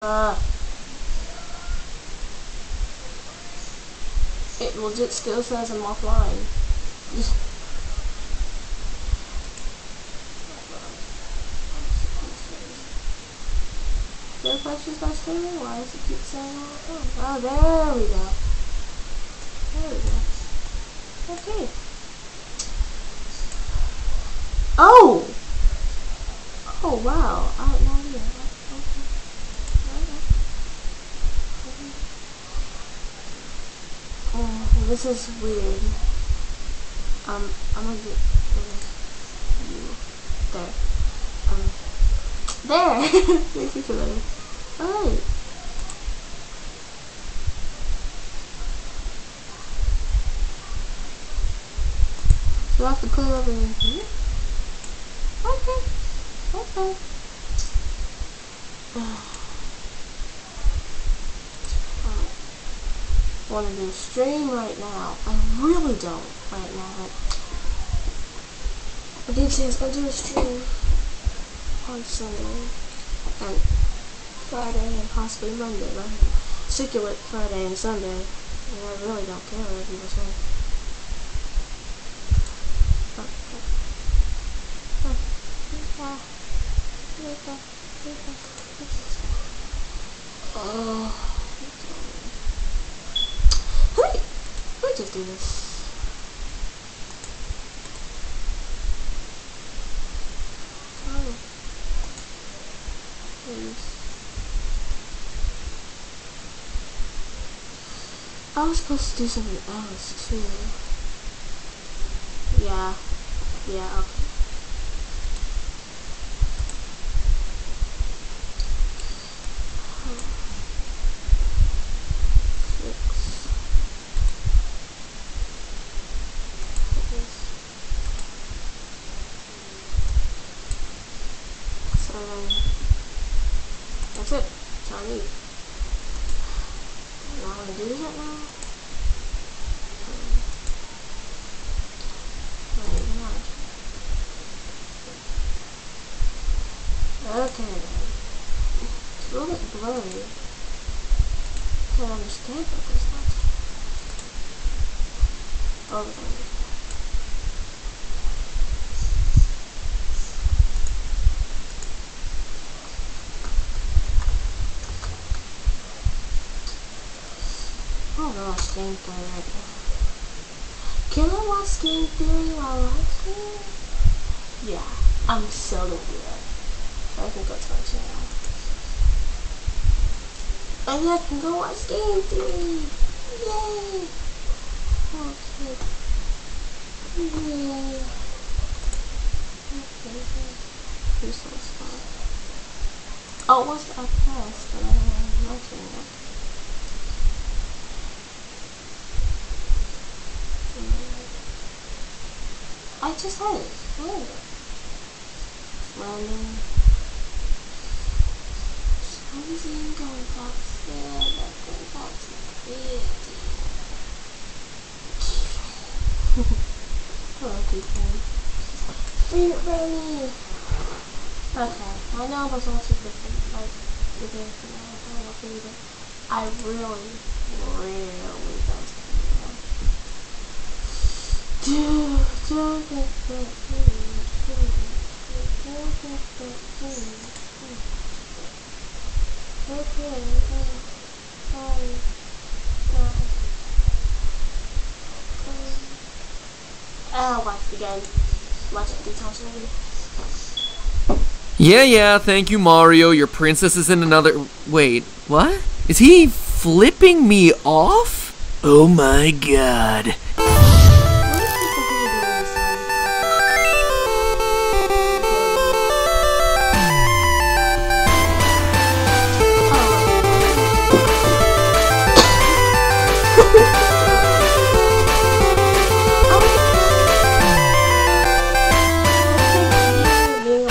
It legit still says I'm offline. Their questions not streaming? Why does it keep saying all the time? Oh, there we go. There we go. Okay. Oh! Oh, wow. I had no idea. Oh, this is weird. I'm gonna get you there. There. Thank you for that. Alright. So I have to put it over here. Okay. Okay. I want to do a stream right now. I really don't right now. I did say I was going to do a stream on Sunday and Friday and possibly Monday, but I'm sick of it Friday and Sunday, and I really don't care what people say. Let me just do this. Oh. Please. I was supposed to do something else too. Yeah. Yeah, okay. That's it. That's all I need. Now I want to do that now. Okay then. It's a little bit blurry. I can't understand what this looks like. Oh, there. I don't know what's game theory right now. Can I watch Game Theory while I stream? Yeah, I'm so gonna do that. So I can go to my channel. And I can go watch Game Theory! Yay! Okay. Yay. Okay. Here's some stuff. Oh, what's the press? But I don't know watching it. I just had it. Where is it? Random. Something going upstairs. That's weird. Hello, people. Favorite Bernie. Okay, I know I'm supposed to different, like, videos from now. I don't know if you, but I really don't. I'll watch it again. Watch it 3 times maybe. Yeah, thank you, Mario. Your princess is in another... Wait, what? Is he flipping me off? Oh my god.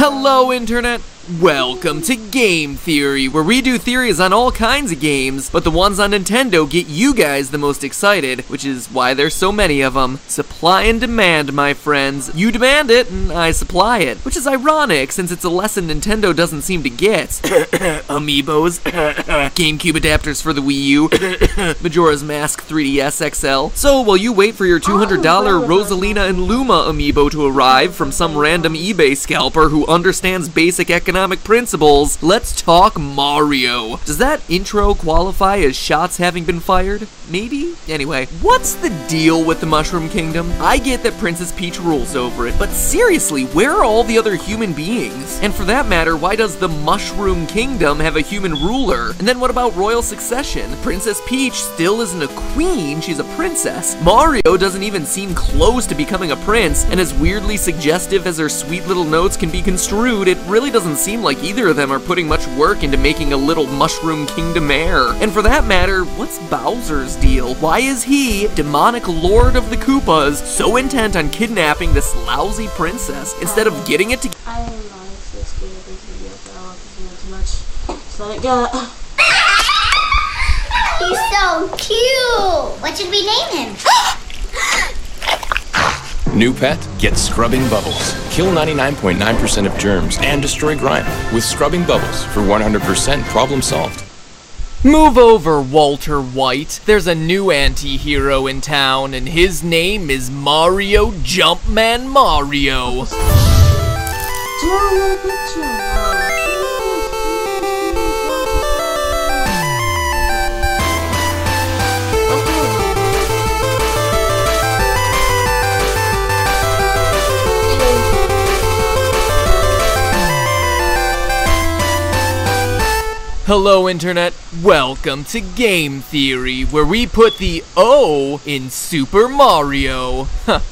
Hello, Internet! Welcome to Game Theory, where we do theories on all kinds of games, but the ones on Nintendo get you guys the most excited, which is why there's so many of them. Supply and demand, my friends. You demand it, and I supply it, which is ironic since it's a lesson Nintendo doesn't seem to get. Amiibos, GameCube adapters for the Wii U, Majora's Mask 3DS XL. So while you wait for your $200 Rosalina and Luma amiibo to arrive from some random eBay scalper who understands basic economic principles, let's talk Mario. Does that intro qualify as shots having been fired? Maybe? Anyway, what's the deal with the Mushroom Kingdom? I get that Princess Peach rules over it, but seriously, where are all the other human beings? And for that matter, why does the Mushroom Kingdom have a human ruler? And then what about royal succession? Princess Peach still isn't a queen, she's a princess. Mario doesn't even seem close to becoming a prince, and as weirdly suggestive as her sweet little notes can be construed, it really doesn't seem like either of them are putting much work into making a little Mushroom Kingdom heir. And for that matter, what's Bowser's deal? Why is he, demonic lord of the Koopas, so intent on kidnapping this lousy princess instead of getting it to— I am honestly scared of this video, but I want this video too much. Just let it go. He's so cute! What should we name him? New pet? Get Scrubbing Bubbles. Kill 99.9% of germs and destroy grime with Scrubbing Bubbles for 100% problem solved. Move over, Walter White. There's a new anti-hero in town, and his name is Mario Jumpman Mario. Draw a picture. Hello, Internet. Welcome to Game Theory, where we put the O in Super Mario.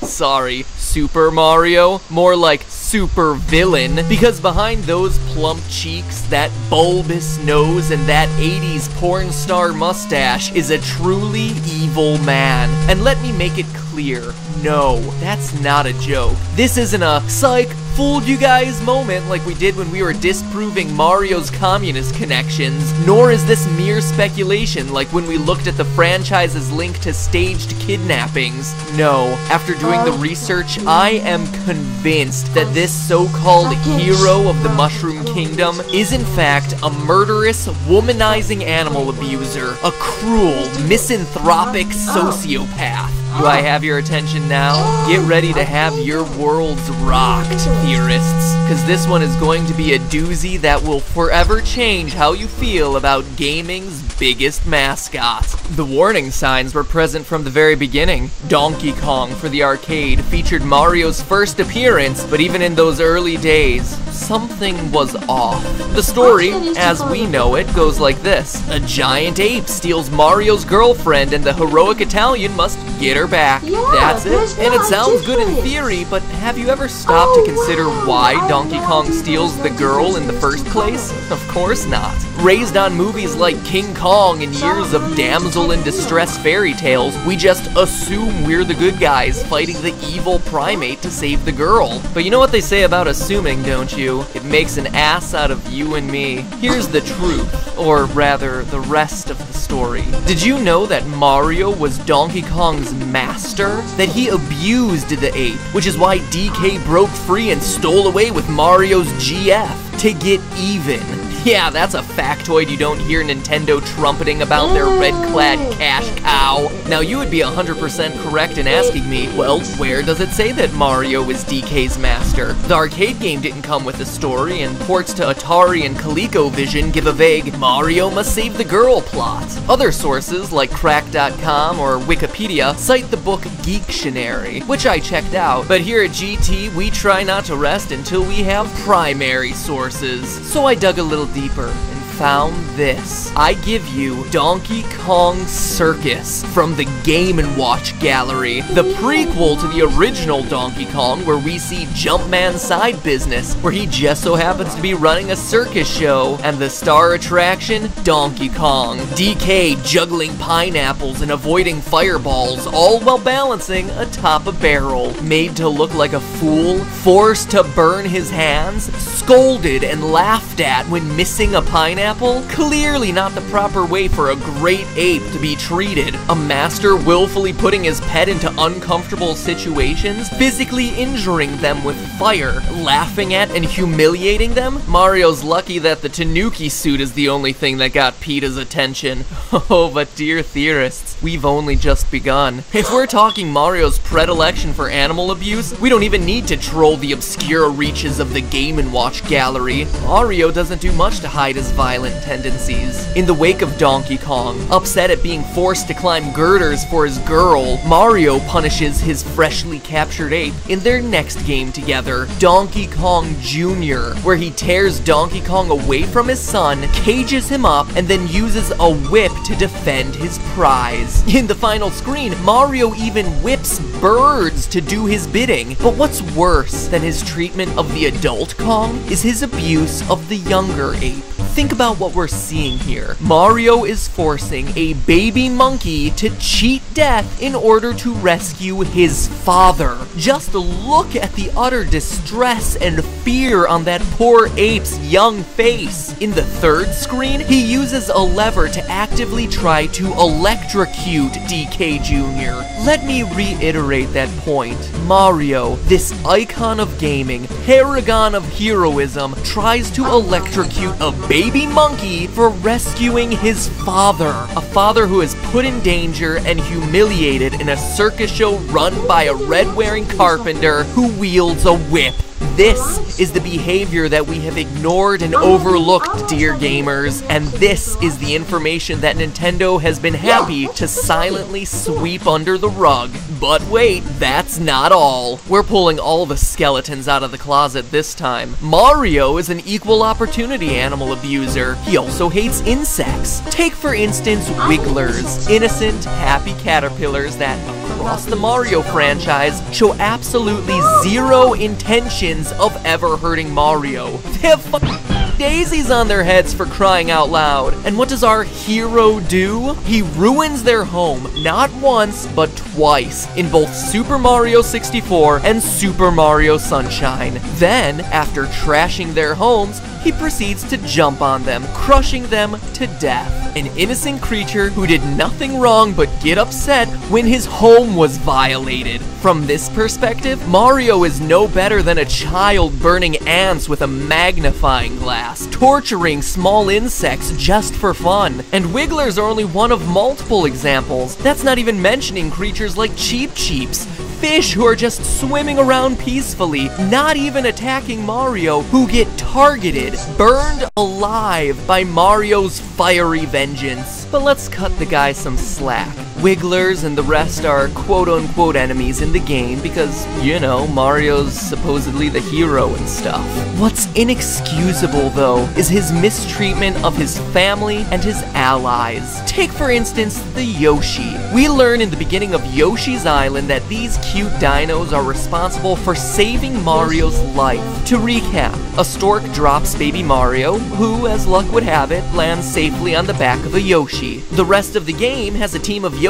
Sorry, Super Mario. More like super villain, because behind those plump cheeks, that bulbous nose, and that 80s porn star mustache is a truly evil man. And let me make it clear, no, that's not a joke. This isn't a psych, fooled you guys moment like we did when we were disproving Mario's communist connections, nor is this mere speculation like when we looked at the franchise's link to staged kidnappings. No, after doing the research, I am convinced that this so-called hero of the Mushroom Kingdom is in fact a murderous, womanizing animal abuser, a cruel, misanthropic sociopath. Do I have your attention now? Get ready to have your worlds rocked, theorists, because this one is going to be a doozy that will forever change how you feel about gaming's biggest mascot. The warning signs were present from the very beginning. Donkey Kong for the arcade featured Mario's first appearance, but even in those early days, something was off. The story, as we know it, goes like this. A giant ape steals Mario's girlfriend and the heroic Italian must get her back. That's it. And it sounds good in theory, but have you ever stopped to consider why Donkey Kong steals the girl in the first place? Of course not. Raised on movies like King Kong and years of damsel in distress fairy tales, we just assume we're the good guys fighting the evil primate to save the girl. But you know what they say about assuming, don't you? It makes an ass out of you and me. Here's the truth, or rather, the rest of the story. Did you know that Mario was Donkey Kong's master? That he abused the ape, which is why DK broke free and stole away with Mario's GF to get even. Yeah, that's a factoid you don't hear Nintendo trumpeting about their red-clad cash cow. Now, you would be 100% correct in asking me, well, where does it say that Mario is DK's master? The arcade game didn't come with a story, and ports to Atari and ColecoVision give a vague Mario must save the girl plot. Other sources, like Crack.com or Wikipedia, cite the book Geektionary, which I checked out, but here at GT, we try not to rest until we have primary sources. So I dug a little deeper and found this. I give you Donkey Kong Circus from the Game & Watch Gallery, the prequel to the original Donkey Kong, where we see Jumpman's side business, where he just so happens to be running a circus show, and the star attraction, Donkey Kong. DK juggling pineapples and avoiding fireballs, all while balancing atop a barrel. Made to look like a fool, forced to burn his hands, scolded and laughed at when missing a pineapple? Clearly not the proper way for a great ape to be treated. A master willfully putting his pet into uncomfortable situations, physically injuring them with fire, laughing at and humiliating them? Mario's lucky that the Tanuki suit is the only thing that got PETA's attention. Oh, but dear theorists, we've only just begun. If we're talking Mario's predilection for animal abuse, we don't even need to troll the obscure reaches of the Game & Watch gallery. Mario doesn't do much to hide his violent tendencies. In the wake of Donkey Kong, upset at being forced to climb girders for his girl, Mario punishes his freshly captured ape in their next game together, Donkey Kong Jr., where he tears Donkey Kong away from his son, cages him up, and then uses a whip to defend his prize. In the final screen, Mario even whips birds to do his bidding. But what's worse than his treatment of the adult Kong is his abuse of the younger ape. Think about what we're seeing here. Mario is forcing a baby monkey to cheat death in order to rescue his father. Just look at the utter distress and fear on that poor ape's young face. In the third screen, he uses a lever to actively try to electrocute DK Jr. Let me reiterate that point. Mario, this icon of gaming, paragon of heroism, tries to electrocute a baby monkey for rescuing his father. A father who is put in danger and humiliated in a circus show run by a red-wearing carpenter who wields a whip. This is the behavior that we have ignored and overlooked, dear gamers, and this is the information that Nintendo has been happy to silently sweep under the rug. But wait, that's not all. We're pulling all the skeletons out of the closet this time. Mario is an equal opportunity animal abuser. He also hates insects. Take for instance Wigglers, innocent, happy caterpillars that across the Mario franchise show absolutely zero intentions of ever hurting Mario. They have fucking daisies on their heads, for crying out loud. And what does our hero do? He ruins their home, not once, but twice, in both Super Mario 64 and Super Mario Sunshine. Then, after trashing their homes, he proceeds to jump on them, crushing them to death. An innocent creature who did nothing wrong but get upset when his home was violated. From this perspective, Mario is no better than a child burning ants with a magnifying glass, torturing small insects just for fun. And Wigglers are only one of multiple examples. That's not even mentioning creatures like Cheep Cheeps, fish who are just swimming around peacefully, not even attacking Mario, who get targeted, burned alive by Mario's fiery vengeance. But let's cut the guy some slack. Wigglers and the rest are quote-unquote enemies in the game because, you know, Mario's supposedly the hero and stuff. What's inexcusable, though, is his mistreatment of his family and his allies. Take, for instance, the Yoshi. We learn in the beginning of Yoshi's Island that these cute dinos are responsible for saving Mario's life. To recap, a stork drops baby Mario, who, as luck would have it, lands safely on the back of a Yoshi. The rest of the game has a team of Yoshis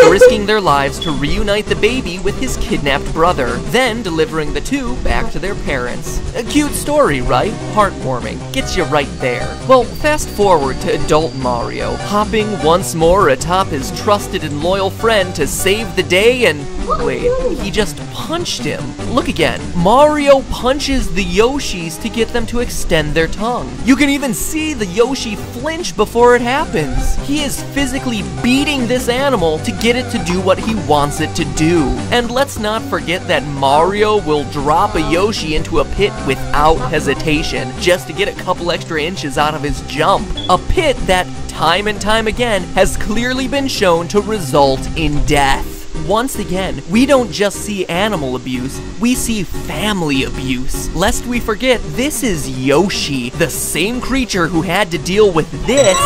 risking their lives to reunite the baby with his kidnapped brother, then delivering the two back to their parents. A cute story, right? Heartwarming. Gets you right there. Well, fast forward to adult Mario, hopping once more atop his trusted and loyal friend to save the day, and wait, he just punched him. Look again. Mario punches the Yoshis to get them to extend their tongue. You can even see the Yoshi flinch before it happens. He is physically beating this animal to get it to do what he wants it to do. And let's not forget that Mario will drop a Yoshi into a pit without hesitation, just to get a couple extra inches out of his jump. A pit that, time and time again, has clearly been shown to result in death. Once again, we don't just see animal abuse, we see family abuse. Lest we forget, this is Yoshi, the same creature who had to deal with this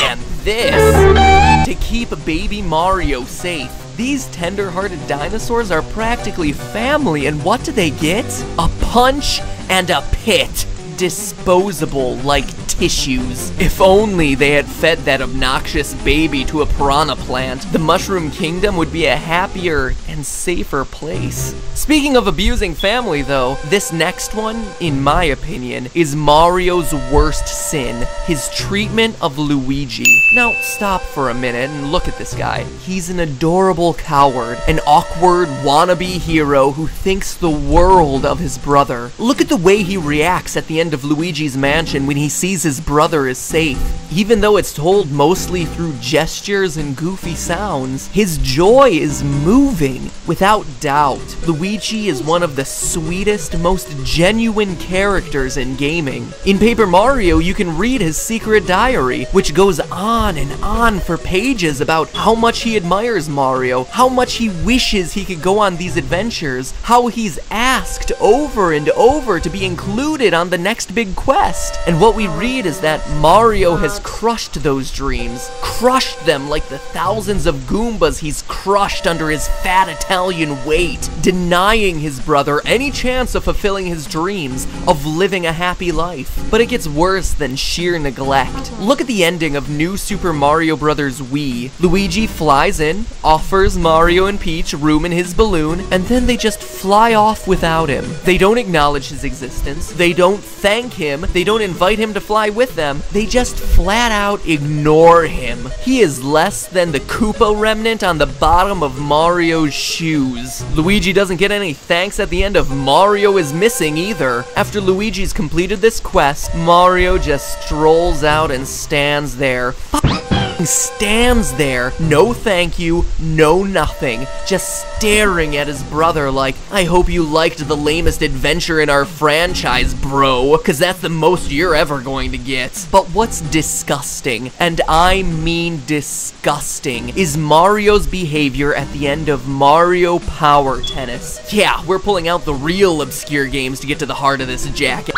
and this to keep baby Mario safe. These tender-hearted dinosaurs are practically family, and what do they get? A punch and a pit. disposable like tissues. If only they had fed that obnoxious baby to a piranha plant, the Mushroom Kingdom would be a happier and safer place. Speaking of abusing family though, this next one, in my opinion, is Mario's worst sin, his treatment of Luigi. Now, stop for a minute and look at this guy. He's an adorable coward, an awkward wannabe hero who thinks the world of his brother. Look at the way he reacts at the end of Luigi's Mansion when he sees his brother is safe. Even though it's told mostly through gestures and goofy sounds, his joy is moving. Without doubt, Luigi is one of the sweetest, most genuine characters in gaming. In Paper Mario, you can read his secret diary, which goes on and on for pages about how much he admires Mario, how much he wishes he could go on these adventures, how he's asked over and over to be included on the next big quest. And what we read is that Mario has crushed those dreams, crushed them like the thousands of Goombas he's crushed under his fat Italian weight, denying his brother any chance of fulfilling his dreams, of living a happy life. But it gets worse than sheer neglect. Look at the ending of New Super Mario Bros. Wii. Luigi flies in, offers Mario and Peach room in his balloon, and then they just fly off without him. They don't acknowledge his existence, they don't thank him, they don't invite him to fly with them, they just flat out ignore him. He is less than the Koopa remnant on the bottom of Mario's shoes. Luigi doesn't get any thanks at the end of Mario is Missing either. After Luigi's completed this quest, Mario just strolls out and stands there. Stands there, no thank you, no nothing, just staring at his brother like, I hope you liked the lamest adventure in our franchise, bro, cause that's the most you're ever going to get. But what's disgusting, and I mean disgusting, is Mario's behavior at the end of Mario Power Tennis. Yeah, we're pulling out the real obscure games to get to the heart of this jacket.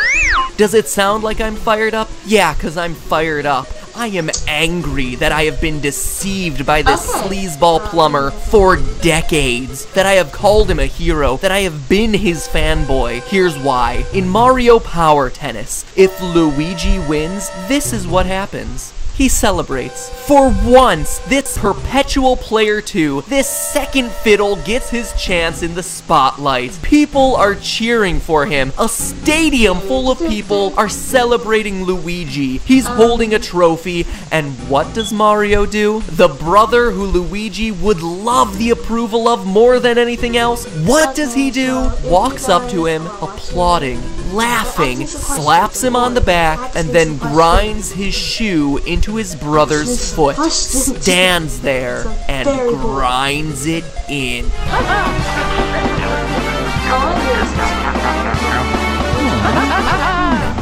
Does it sound like I'm fired up? Yeah, cause I'm fired up. I am angry that I have been deceived by this sleazeball plumber for decades, that I have called him a hero, that I have been his fanboy. Here's why. In Mario Power Tennis, if Luigi wins, this is what happens. He celebrates. For once, this perpetual player 2, this second fiddle gets his chance in the spotlight. People are cheering for him. A stadium full of people are celebrating Luigi. He's holding a trophy, and what does Mario do? The brother who Luigi would love the approval of more than anything else, what does he do? Walks up to him, applauding, laughing, slaps him on the back, and then grinds his shoe into his brother's foot, stands there, and grinds it in.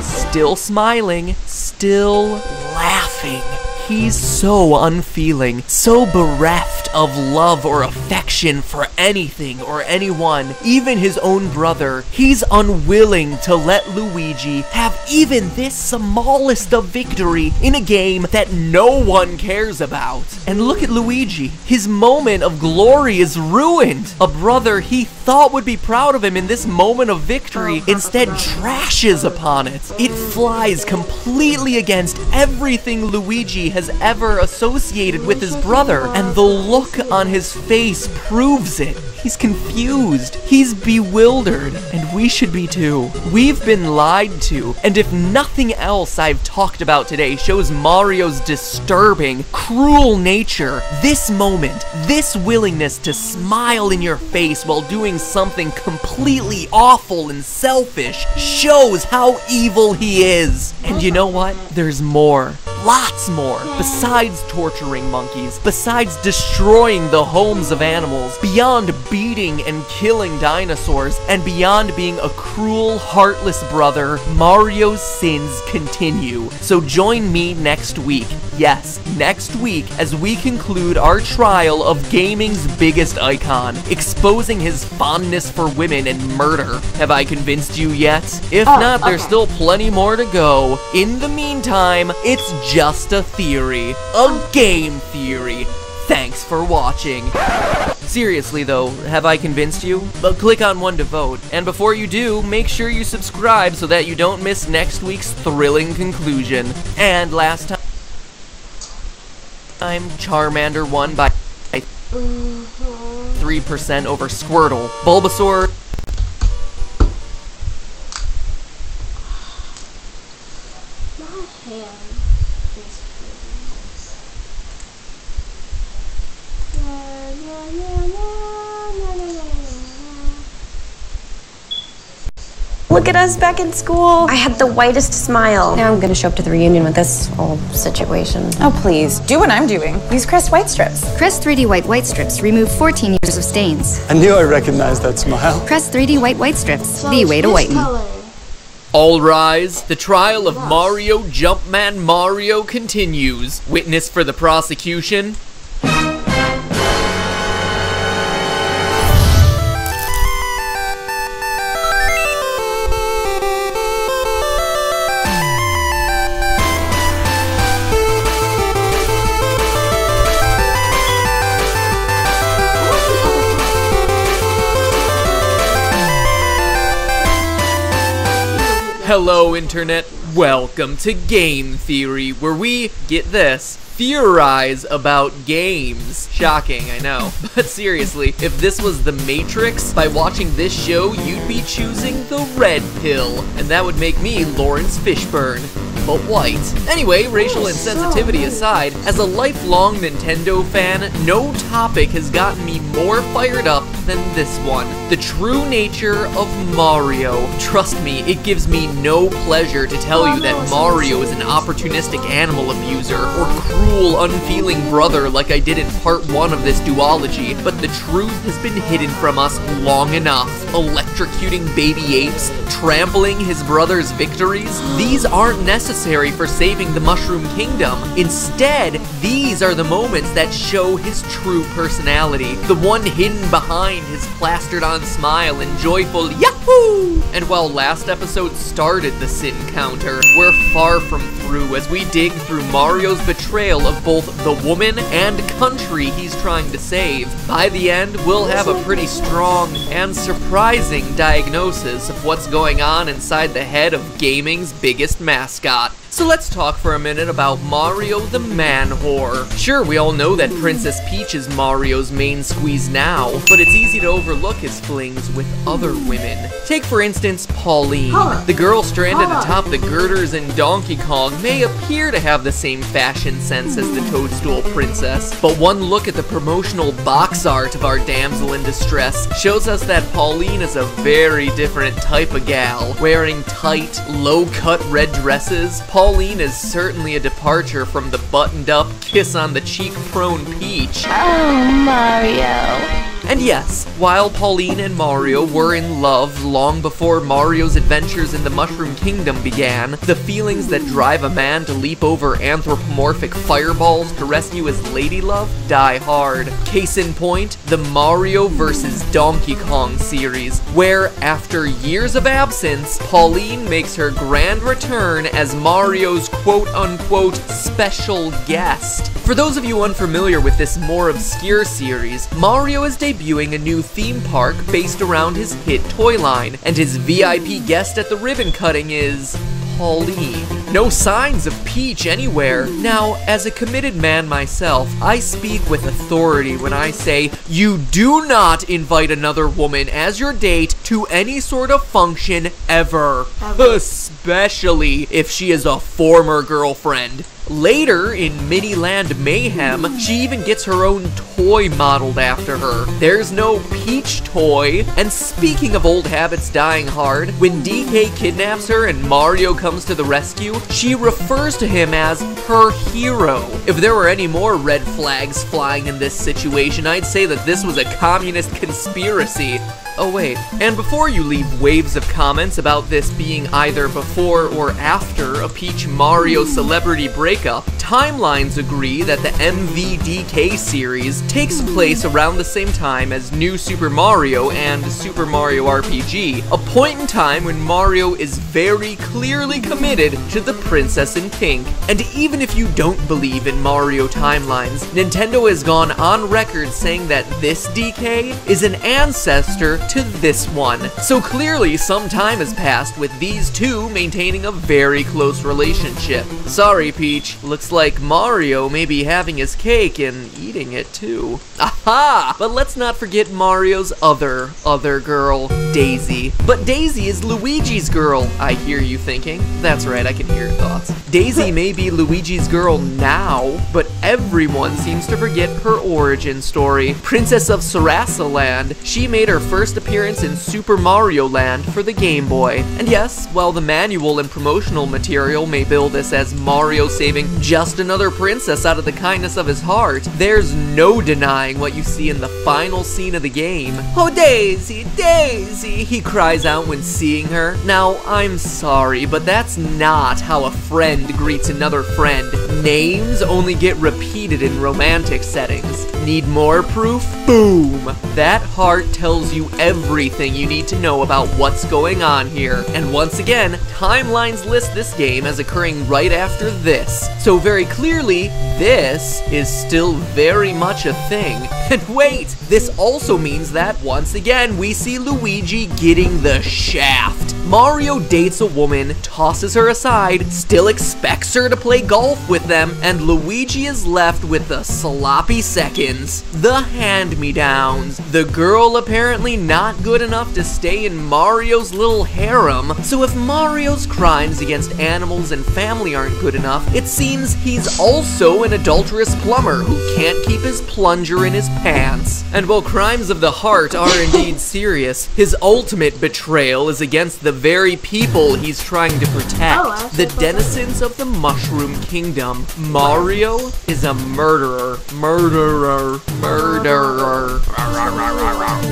Still smiling, still laughing. He's so unfeeling, so bereft of love or affection for anything or anyone, even his own brother. He's unwilling to let Luigi have even this smallest of victory in a game that no one cares about. And look at Luigi. His moment of glory is ruined. A brother he thought would be proud of him in this moment of victory instead trashes upon it. It flies completely against everything Luigi has ever associated with his brother, and the look on his face proves it. He's confused, he's bewildered, and we should be too. We've been lied to, and if nothing else I've talked about today shows Mario's disturbing, cruel nature, this moment, this willingness to smile in your face while doing something completely awful and selfish shows how evil he is. And you know what? There's more. Lots more. Besides torturing monkeys, besides destroying the homes of animals, beyond beating and killing dinosaurs, and beyond being a cruel, heartless brother, Mario's sins continue. So join me next week. Yes, next week, as we conclude our trial of gaming's biggest icon, exposing his fondness for women and murder. Have I convinced you yet? If not, there's still plenty more to go. In the meantime, it's just a theory. A game theory. Thanks for watching. Seriously though, have I convinced you? But click on 1 to vote. And before you do, make sure you subscribe so that you don't miss next week's thrilling conclusion. And last time, Charmander won by 3% over Squirtle. Bulbasaur Look at us back in school. I had the whitest smile. Now I'm gonna show up to the reunion with this whole situation. Oh, please, do what I'm doing. Use Crest White Strips. Crest 3D White Strips remove 14 years of stains. I knew I recognized that smile. Crest 3D White Strips, So the way to this whiten. color. All rise. The trial of Mario Jumpman Mario continues. Witness for the prosecution. Hello, Internet. Welcome to Game Theory, where we, get this, theorize about games. Shocking, I know. But seriously, if this was The Matrix, by watching this show, you'd be choosing the red pill. And that would make me Lawrence Fishburne. But white. Anyway, racial insensitivity aside, as a lifelong Nintendo fan, no topic has gotten me more fired up than this one. The true nature of Mario. Trust me, it gives me no pleasure to tell you that Mario is an opportunistic animal abuser or cruel, unfeeling brother like I did in part 1 of this duology, but the truth has been hidden from us long enough. Electrocuting baby apes, trampling his brother's victories, these aren't necessary for saving the Mushroom Kingdom. Instead, these are the moments that show his true personality, the one hidden behind his plastered-on smile and joyful Yahoo! And while last episode started the sin counter, we're far from through as we dig through Mario's betrayal of both the woman and country he's trying to save. By the end, we'll have a pretty strong and surprising diagnosis of what's going on inside the head of gaming's biggest mascot. So let's talk for a minute about Mario the Man-Whore. Sure, we all know that Princess Peach is Mario's main squeeze now, but it's easy to overlook his flings with other women. Take for instance Pauline. The girl stranded atop the girders in Donkey Kong may appear to have the same fashion sense as the Toadstool Princess, but one look at the promotional box art of our damsel in distress shows us that Pauline is a very different type of gal. Wearing tight, low-cut red dresses, Pauline is certainly a departure from the buttoned-up, kiss-on-the-cheek prone Peach. Oh, Mario. And yes, while Pauline and Mario were in love long before Mario's adventures in the Mushroom Kingdom began, the feelings that drive a man to leap over anthropomorphic fireballs to rescue his ladylove die hard. Case in point, the Mario vs. Donkey Kong series, where, after years of absence, Pauline makes her grand return as Mario's quote-unquote special guest. For those of you unfamiliar with this more obscure series, Mario is debuting a new theme park based around his hit toy line, and his VIP guest at the ribbon cutting is Pauline. No signs of Peach anywhere. Now, as a committed man myself, I speak with authority when I say you do not invite another woman as your date to any sort of function ever. Especially if she is a former girlfriend. Later, in Mini-Land Mayhem, she even gets her own toy modeled after her. There's no Peach toy. And speaking of old habits dying hard, when DK kidnaps her and Mario comes to the rescue, she refers to him as her hero. If there were any more red flags flying in this situation, I'd say that this was a communist conspiracy. Oh wait, and before you leave waves of comments about this being either before or after a Peach Mario celebrity breakup, timelines agree that the MVDK series takes place around the same time as New Super Mario and Super Mario RPG, a point in time when Mario is very clearly committed to the Princess in Pink. And even if you don't believe in Mario timelines, Nintendo has gone on record saying that this DK is an ancestor to this one. So clearly some time has passed with these two maintaining a very close relationship. Sorry, Peach, looks like Mario may be having his cake and eating it too. Aha! But let's not forget Mario's other girl, Daisy. But Daisy is Luigi's girl, I hear you thinking. That's right, I can hear your thoughts. Daisy may be Luigi's girl now, but everyone seems to forget her origin story. Princess of Sarasa Land, she made her first appearance in Super Mario Land for the Game Boy. And yes, while the manual and promotional material may bill this as Mario saving just another princess out of the kindness of his heart, there's no denying what you see in the final scene of the game. "Oh, Daisy, Daisy," he cries out when seeing her. Now, I'm sorry, but that's not how a friend greets another friend. Names only get repeated in romantic settings. Need more proof? Boom! That heart tells you everything you need to know about what's going on here. And once again, timelines list this game as occurring right after this. So very clearly, this is still very much a thing. And wait, this also means that once again, we see Luigi getting the shaft. Mario dates a woman, tosses her aside, still expects her to play golf with them, and Luigi is left with the sloppy seconds, the hand-me-downs. The girl apparently not good enough to stay in Mario's little harem, so if Mario's crimes against animals and family aren't good enough, it seems he's also an adulterous plumber who can't keep his plunger in his pants. And while crimes of the heart are indeed serious, his ultimate betrayal is against the very people he's trying to protect, the denizens of the Mushroom Kingdom. Mario is a murderer.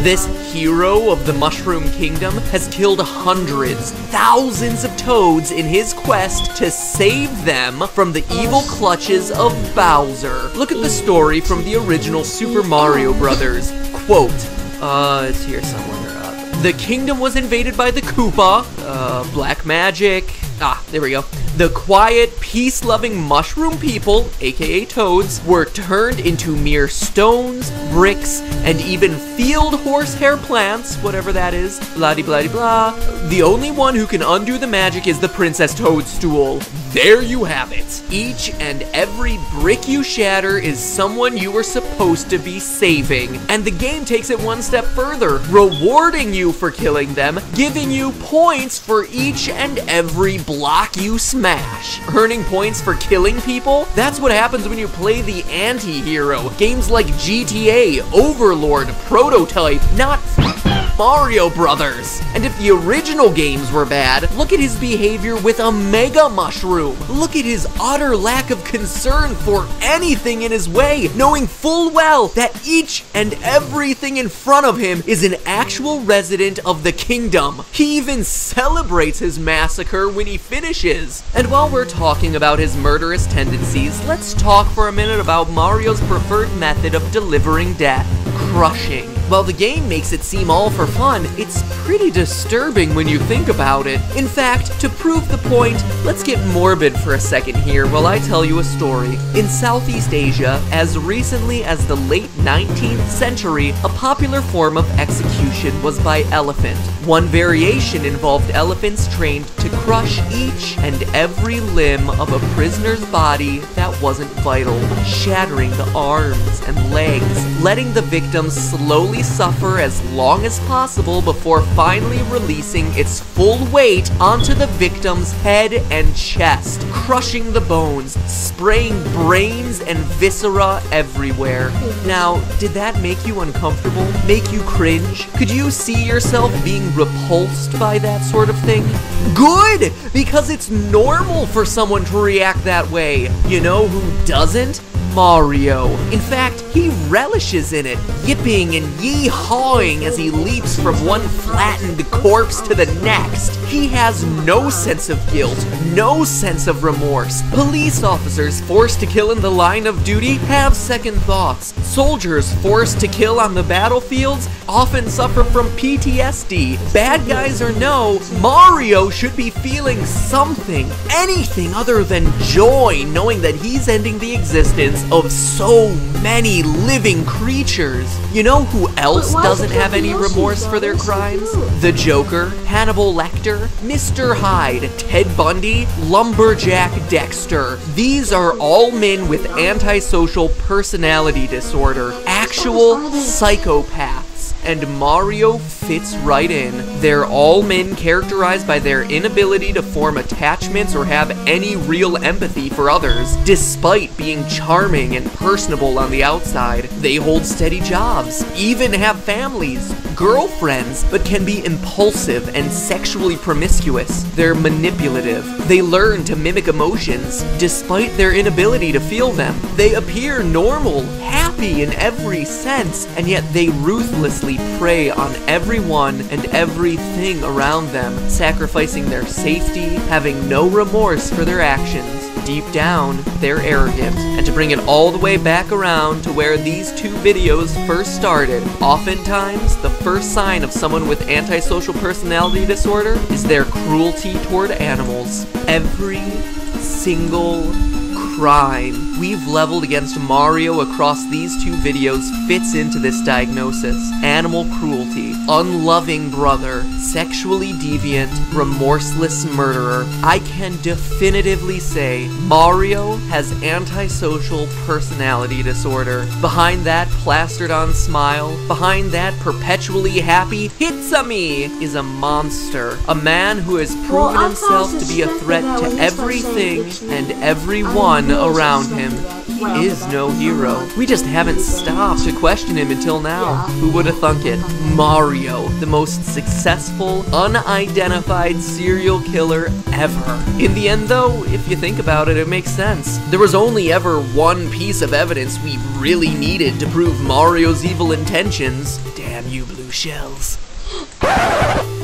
This hero of the Mushroom Kingdom has killed hundreds, thousands of Toads in his quest to save them from the evil clutches of Bowser. Look at the story from the original Super Mario Brothers. Quote, it's here somewhere. The kingdom was invaded by the Koopa, black magic, there we go. The quiet, peace-loving mushroom people, aka Toads, were turned into mere stones, bricks, and even field horsehair plants, whatever that is, blah-de-blah-de-blah. The only one who can undo the magic is the Princess Toadstool. There you have it. Each and every brick you shatter is someone you were supposed to be saving. And the game takes it one step further, rewarding you for killing them, giving you points for each and every block you smash. Earning points for killing people? That's what happens when you play the anti-hero. Games like GTA, Overlord, Prototype, not Mario Brothers. And if the original games were bad, look at his behavior with a Mega Mushroom. Look at his utter lack of concern for anything in his way, knowing full well that each and everything in front of him is an actual resident of the kingdom. He even celebrates his massacre when he finishes. And while we're talking about his murderous tendencies, let's talk for a minute about Mario's preferred method of delivering death: crushing. While the game makes it seem all for fun, it's pretty disturbing when you think about it. In fact, to prove the point, let's get morbid for a second here while I tell you a story. In Southeast Asia, as recently as the late 19th century, a popular form of execution was by elephant. One variation involved elephants trained to crush each and every limb of a prisoner's body that wasn't vital, shattering the arms and legs, letting the victim slowly suffer as long as possible before finally releasing its full weight onto the victim's head and chest, crushing the bones, spraying brains and viscera everywhere. Now, did that make you uncomfortable? Make you cringe? Could you see yourself being repulsed by that sort of thing? Good! Because it's normal for someone to react that way. You know who doesn't? Mario. In fact, he relishes in it, yipping and yee-hawing as he leaps from one flattened corpse to the next. He has no sense of guilt, no sense of remorse. Police officers forced to kill in the line of duty have second thoughts. Soldiers forced to kill on the battlefields often suffer from PTSD. Bad guys or no, Mario should be feeling something, anything other than joy, knowing that he's ending the existence of so many living creatures. You know who else doesn't have any remorse for their crimes? The Joker, Hannibal Lecter, Mr. Hyde, Ted Bundy, Lumberjack Dexter. These are all men with antisocial personality disorder, actual psychopaths. And Mario fits right in. They're all men characterized by their inability to form attachments or have any real empathy for others, despite being charming and personable on the outside. They hold steady jobs, even have families, girlfriends, but can be impulsive and sexually promiscuous. They're manipulative. They learn to mimic emotions, despite their inability to feel them. They appear normal, happy in every sense, and yet they ruthlessly prey on everyone and everything around them, sacrificing their safety, having no remorse for their actions. Deep down, they're arrogant. And to bring it all the way back around to where these two videos first started, oftentimes the first sign of someone with antisocial personality disorder is their cruelty toward animals. Every single crime we've leveled against Mario across these two videos fits into this diagnosis. Animal cruelty, unloving brother, sexually deviant, remorseless murderer. I can definitively say Mario has antisocial personality disorder. Behind that plastered on smile, behind that perpetually happy Hitsame is a monster. A man who has proven himself to be a threat to everything and everyone around him. He is no hero. We just haven't stopped to question him until now. Who would have thunk it? Mario, the most successful, unidentified serial killer ever. In the end though, if you think about it, it makes sense. There was only ever one piece of evidence we really needed to prove Mario's evil intentions. Damn you, blue shells.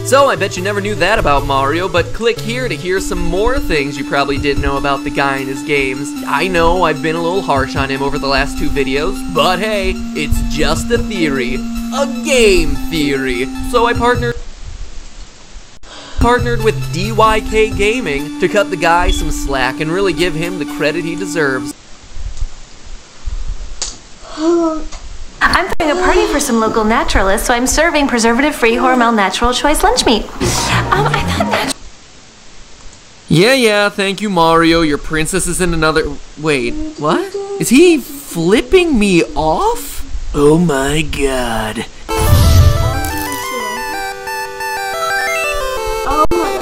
So, I bet you never knew that about Mario, but click here to hear some more things you probably didn't know about the guy and his games. I know I've been a little harsh on him over the last two videos, but hey, it's just a theory. A game theory. So I partnered with DYK Gaming to cut the guy some slack and really give him the credit he deserves. I'm throwing a party for some local naturalists, so I'm serving preservative-free Hormel natural choice lunch meat. I thought Yeah, thank you, Mario. Your princess is in another... Wait, what? Is he flipping me off? Oh my god. Oh my god.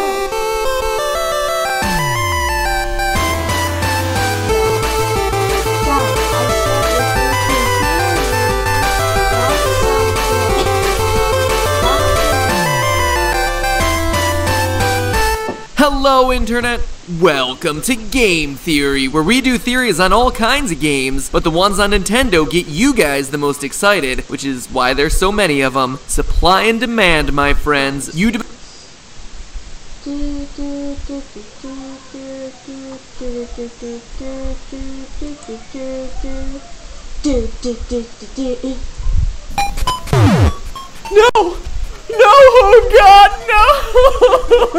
Hello, Internet! Welcome to Game Theory, where we do theories on all kinds of games, but the ones on Nintendo get you guys the most excited, which is why there's so many of them. Supply and demand, my friends. No! No, oh god, no!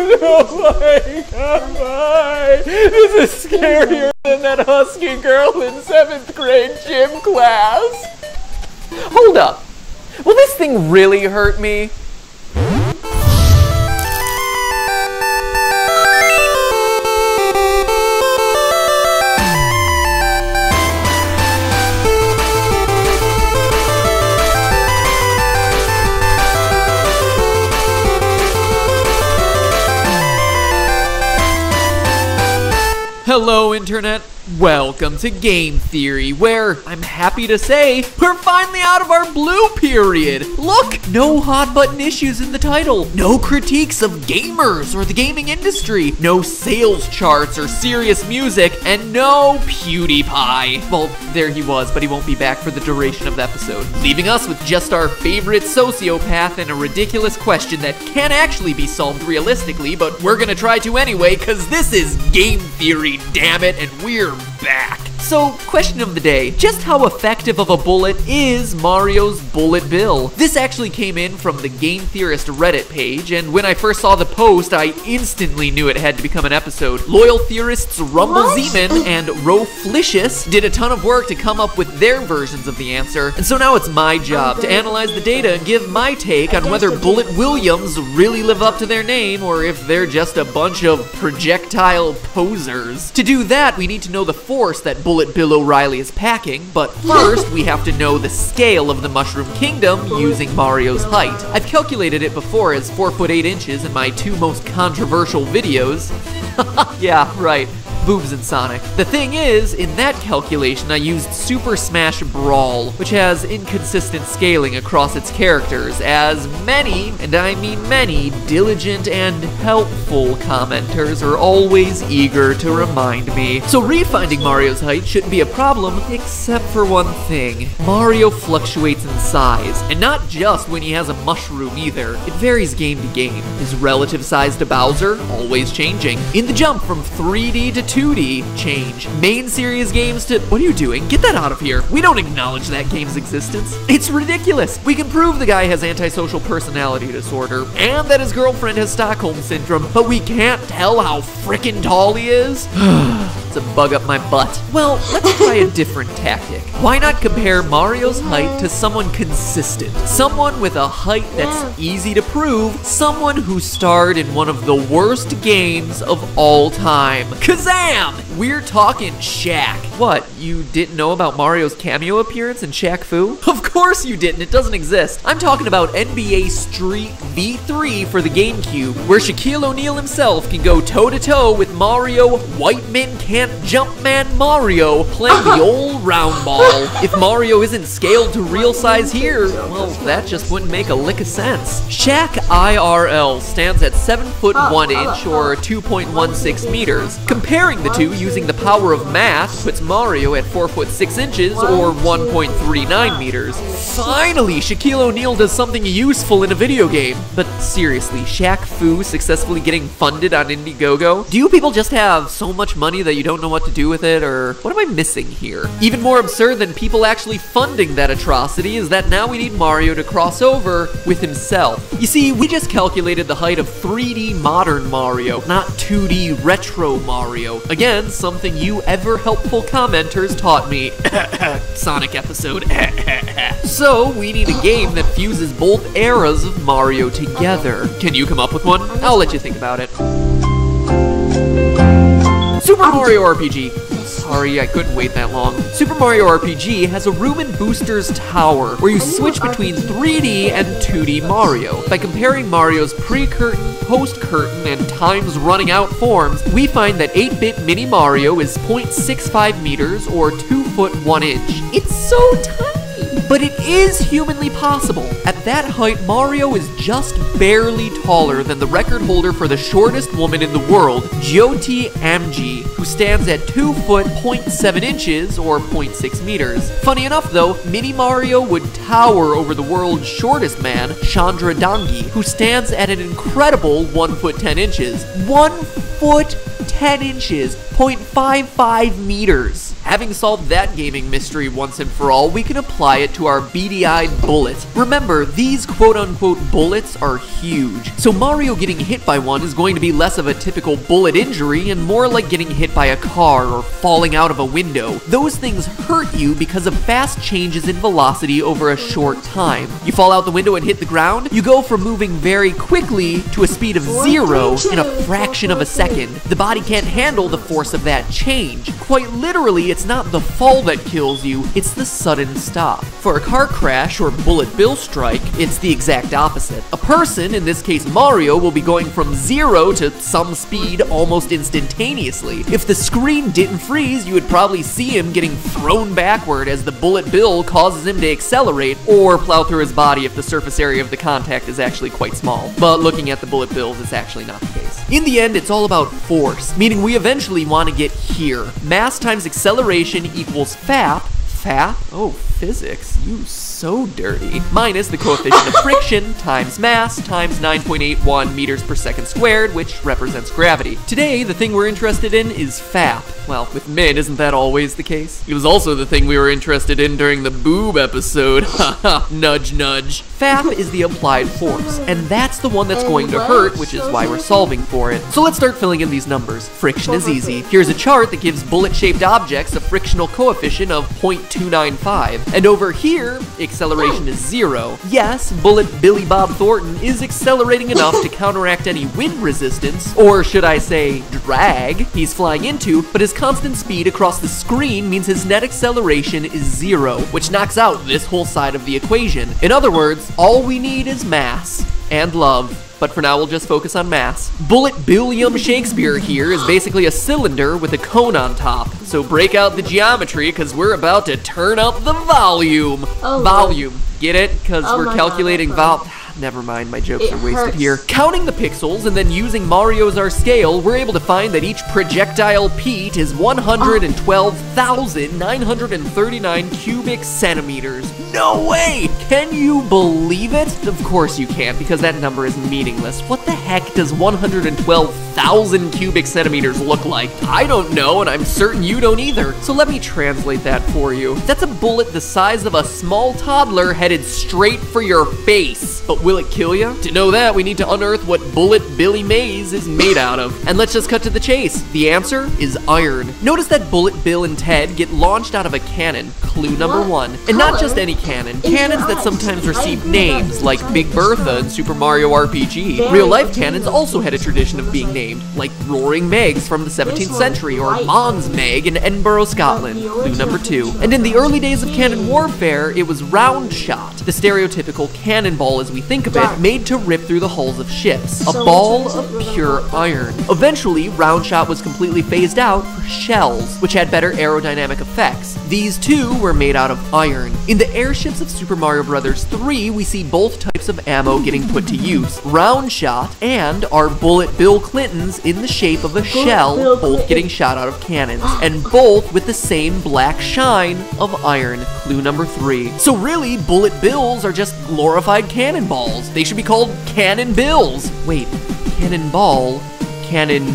No, my god, this is scarier than that husky girl in 7th grade gym class. Hold up. Will this thing really hurt me? Hello, Internet. Welcome to Game Theory, where I'm happy to say we're finally out of our blue period. Look, no hot button issues in the title, no critiques of gamers or the gaming industry, no sales charts or serious music, and no PewDiePie. Well, there he was, but he won't be back for the duration of the episode, leaving us with just our favorite sociopath and a ridiculous question that can't actually be solved realistically, but we're gonna try to anyway, cause this is Game Theory, damn it, and we're back. So, question of the day, just how effective of a bullet is Mario's Bullet Bill? This actually came in from the Game Theorist Reddit page, and when I first saw the post, I instantly knew it had to become an episode. Loyal theorists Rumble Zeman and Roflicious did a ton of work to come up with their versions of the answer, and so now it's my job to analyze the data and give my take on whether Bullet Williams really live up to their name, or if they're just a bunch of projectile posers. To do that, we need to know the force that Bullet Bill O'Reilly is packing, but first we have to know the scale of the Mushroom Kingdom using Mario's height. I've calculated it before as 4 foot 8 inches in my 2 most controversial videos. Yeah, right. Boobs and Sonic. The thing is, in that calculation, I used Super Smash Brawl, which has inconsistent scaling across its characters, as many, and I mean many, diligent and helpful commenters are always eager to remind me. So refinding Mario's height shouldn't be a problem, except for one thing. Mario fluctuates in size, and not just when he has a mushroom either. It varies game to game. His relative size to Bowser, always changing. In the jump from 3D to 2D, change. Main series games to... What are you doing? Get that out of here. We don't acknowledge that game's existence. It's ridiculous. We can prove the guy has antisocial personality disorder and that his girlfriend has Stockholm Syndrome, but we can't tell how frickin' tall he is? It's a bug up my butt. Well, let's try a different tactic. Why not compare Mario's height to someone consistent? Someone with a height that's easy to prove. Someone who starred in one of the worst games of all time. Kazam! We're talking Shaq. What, you didn't know about Mario's cameo appearance in Shaq Fu? Of course you didn't, it doesn't exist. I'm talking about NBA Street V3 for the GameCube, where Shaquille O'Neal himself can go toe-to-toe with Mario, White Men Can't Jump Man Mario, playing the old round ball. If Mario isn't scaled to real size here, well, that just wouldn't make a lick of sense. Shaq IRL stands at 7 foot 1 inch or 2.16 meters. Comparing the two using the power of math puts Mario at 4 foot 6 inches or 1.39 meters. Finally, Shaquille O'Neal does something useful in a video game. But seriously, Shaq Fu successfully getting funded on Indiegogo? Do you people just have so much money that you don't know what to do with it, or what am I missing here? Even more absurd than people actually funding that atrocity is that now we need Mario to cross over with himself. You see, we just calculated the height of 3D modern Mario, not 2D retro Mario. Again, something you ever helpful commenters taught me. Sonic episode. So, we need a game that fuses both eras of Mario together. Can you come up with one? I'll let you think about it. Super Mario RPG. Sorry, I couldn't wait that long. Super Mario RPG has a room in Booster's Tower, where you switch between 3D and 2D Mario. By comparing Mario's pre-curtain, post-curtain, and times running out forms, we find that 8-bit Mini Mario is 0.65 meters or 2 foot 1 inch. It's so tiny! But it is humanly possible. At that height, Mario is just barely taller than the record holder for the shortest woman in the world, Jyoti Amji, who stands at 2 foot 0.7 inches or 0.6 meters. Funny enough though, Mini Mario would tower over the world's shortest man, Chandra Dangi, who stands at an incredible 1 foot 10 inches. 1 foot 10 inches, 0.55 meters. Having solved that gaming mystery once and for all, we can apply it to our beady-eyed bullet. Remember, these quote-unquote bullets are huge, so Mario getting hit by one is going to be less of a typical bullet injury and more like getting hit by a car or falling out of a window. Those things hurt you because of fast changes in velocity over a short time. You fall out the window and hit the ground, you go from moving very quickly to a speed of 0 in a fraction of a second. The body can't handle the force of that change. Quite literally, it's it's not the fall that kills you, it's the sudden stop. For a car crash or Bullet Bill strike, it's the exact opposite. A person, in this case Mario, will be going from 0 to some speed almost instantaneously. If the screen didn't freeze, you would probably see him getting thrown backward as the Bullet Bill causes him to accelerate or plow through his body if the surface area of the contact is actually quite small. But looking at the Bullet Bills, it's actually not the case. In the end, it's all about force, meaning we eventually want to get here. Mass times acceleration equals FAP. FAP? Oh, physics. You so dirty. Minus the coefficient of friction times mass times 9.81 meters per second squared, which represents gravity. Today, the thing we're interested in is FAP. Well, with Min, isn't that always the case? It was also the thing we were interested in during the boob episode. Haha, nudge nudge. FAP is the applied force, and that's the one that's going to hurt, which is why we're solving for it. So let's start filling in these numbers. Friction is easy. Here's a chart that gives bullet-shaped objects a frictional coefficient of 0.295. And over here, acceleration is 0. Yes, Bullet Billy Bob Thornton is accelerating enough to counteract any wind resistance, or should I say, drag, he's flying into, but his constant speed across the screen means his net acceleration is 0, which knocks out this whole side of the equation. In other words, all we need is mass and love. But for now, we'll just focus on mass. Bullet Billiam Shakespeare here is basically a cylinder with a cone on top. So break out the geometry, because we're about to turn up the volume. Oh, volume. Get it? Because Oh we're my calculating God, Never mind, my jokes It are wasted hurts. here. Counting the pixels and then using Mario as our scale, we're able to find that each projectile Pete is 112,939 cubic centimeters. No way! Can you believe it? Of course you can't, because that number is meaningless. What the heck does 112,000 cubic centimeters look like? I don't know, and I'm certain you don't either. So let me translate that for you. That's a bullet the size of a small toddler headed straight for your face. But will it kill you? To know that, we need to unearth what Bullet Billy Mays is made out of. And let's just cut to the chase. The answer is iron. Notice that Bullet Bill and Ted get launched out of a cannon. Clue number 1. And not just any cannon. Cannons that sometimes receive names, like Big Bertha in Super Mario RPG. Real-life cannons also had a tradition of being named, like Roaring Megs from the 17th century, or Mons Meg in Edinburgh, Scotland. Clue number 2. And in the early days of cannon warfare, it was round shot, the stereotypical cannonball as we think of it, made to rip through the hulls of ships. A ball of pure iron. Eventually, round shot was completely phased out for shells, which had better aerodynamic effects. These too were made out of iron. In the airships of Super Mario Bros. 3, we see both types of ammo getting put to use. Round shot and our Bullet Bill Clintons in the shape of a shell, both getting shot out of cannons, and both with the same black shine of iron. Clue number 3. So really, Bullet Bills are just glorified cannonballs. They should be called Cannon Bills. Wait, Cannonball, Cannon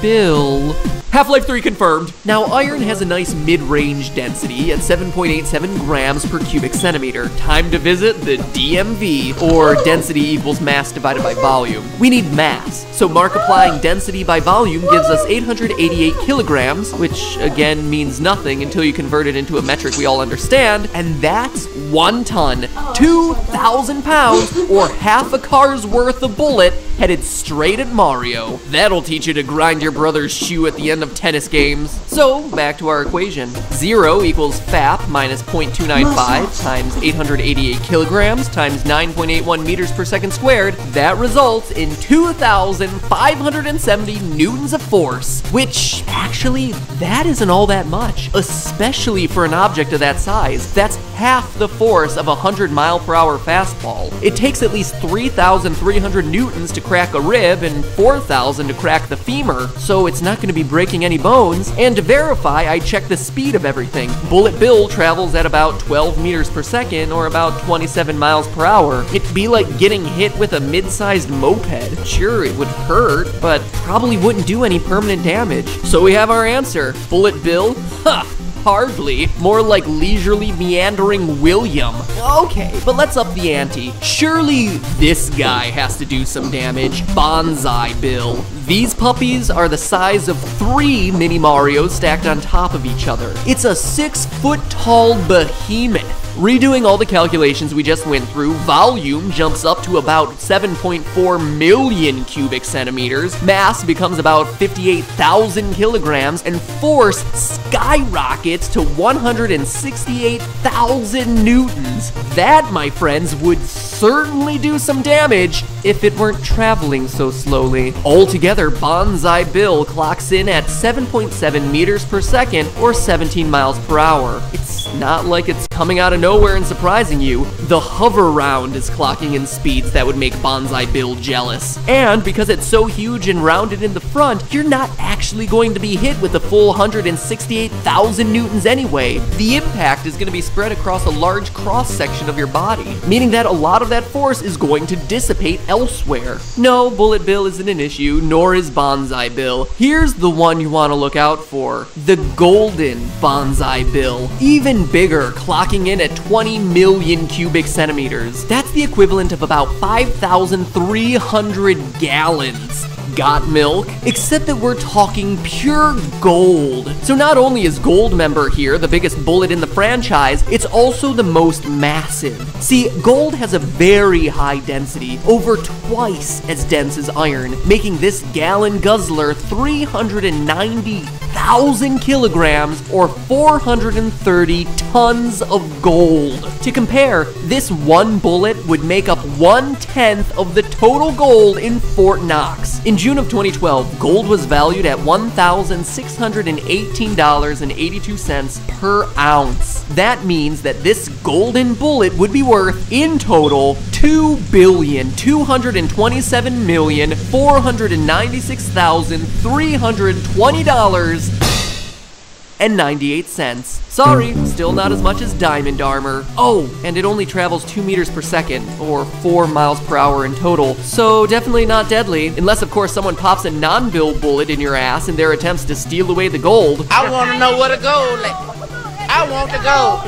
Bill. Half-Life 3 confirmed. Now, iron has a nice mid-range density at 7.87 grams per cubic centimeter. Time to visit the DMV, or density equals mass divided by volume. We need mass, so multiplying density by volume gives us 888 kilograms, which again means nothing until you convert it into a metric we all understand, and that's 1 ton, 2,000 pounds, or half a car's worth of bullet headed straight at Mario. That'll teach you to grind your brother's shoe at the end of tennis games. So, back to our equation. 0 equals FAP minus 0.295 times 888 kilograms times 9.81 meters per second squared. That results in 2,570 newtons of force, which, actually, that isn't all that much, especially for an object of that size. That's half the force of a 100-mile-per-hour fastball. It takes at least 3,300 newtons to crack a rib and 4,000 to crack the femur, so it's not going to be breaking any bones. And to verify, I checked the speed of everything. Bullet Bill travels at about 12 meters per second, or about 27 miles per hour. It'd be like getting hit with a mid-sized moped. Sure, it would hurt, but probably wouldn't do any permanent damage. So we have our answer. Bullet Bill? Ha! Hardly. More like leisurely meandering William. Okay, but let's up the ante. Surely this guy has to do some damage. Bonsai Bill. These puppies are the size of 3 Mini Marios stacked on top of each other. It's a 6-foot-tall behemoth. Redoing all the calculations we just went through, volume jumps up to about 7.4 million cubic centimeters, mass becomes about 58,000 kilograms, and force skyrockets to 168,000 newtons. That, my friends, would certainly do some damage if it weren't traveling so slowly. Altogether, Bonsai Bill clocks in at 7.7 meters per second, or 17 miles per hour. It's not like it's coming out of nowhere and surprising you. The hover round is clocking in speeds that would make Bonsai Bill jealous. And because it's so huge and rounded in the front, you're not actually going to be hit with the full 168,000 newtons anyway. The impact is going to be spread across a large cross-section of your body, meaning that a lot of that force is going to dissipate elsewhere. No, Bullet Bill isn't an issue, nor is Bonsai Bill. Here's the one you want to look out for. The Golden Bonsai Bill. Even bigger, clocking in at 20 million cubic centimeters. That's the equivalent of about 5,300 gallons. Got milk? Except that we're talking pure gold. So not only is Goldmember here the biggest bullet in the franchise, it's also the most massive. See, gold has a very high density, over twice as dense as iron, making this gallon guzzler 390,000 kilograms or 430 tons of gold. To compare, this one bullet would make up 1/10 of the total gold in Fort Knox. In June of 2012, gold was valued at $1,618.82 per ounce. That means that this golden bullet would be worth, in total, $2,227,496,320.98. Sorry, still not as much as diamond armor. Oh, and it only travels 2 meters per second, or 4 miles per hour in total, so definitely not deadly, unless of course someone pops a non-bill bullet in your ass in their attempts to steal away the gold. I want to know where the gold is. I want the gold.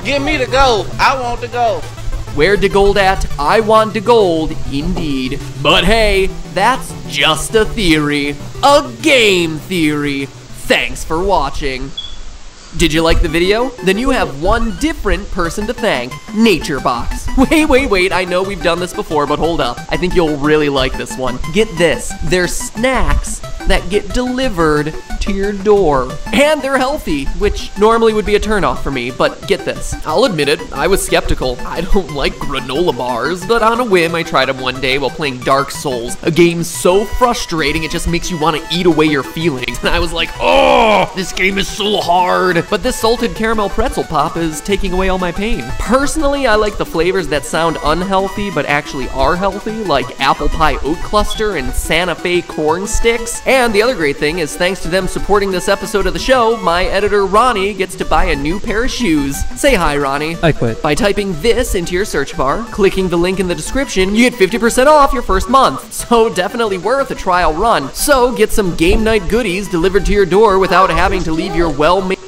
Give me the gold. I want the gold. Where the gold at? I want the gold, indeed. But hey, that's just a theory. A game theory. Thanks for watching. Did you like the video? Then you have one different person to thank, NatureBox. Wait, I know we've done this before, but hold up. I think you'll really like this one. Get this, they're snacks that get delivered to your door. And they're healthy, which normally would be a turnoff for me, but get this. I'll admit it, I was skeptical. I don't like granola bars, but on a whim, I tried them one day while playing Dark Souls, a game so frustrating it just makes you want to eat away your feelings. And I was like, oh, this game is so hard. But this salted caramel pretzel pop is taking away all my pain. Personally, I like the flavors that sound unhealthy but actually are healthy, like apple pie oat cluster and Santa Fe corn sticks. And the other great thing is, thanks to them supporting this episode of the show, my editor Ronnie gets to buy a new pair of shoes. Say hi, Ronnie. I quit. By typing this into your search bar, clicking the link in the description, you get 50% off your first month. So definitely worth a trial run. So get some game night goodies delivered to your door without having to leave your well-made...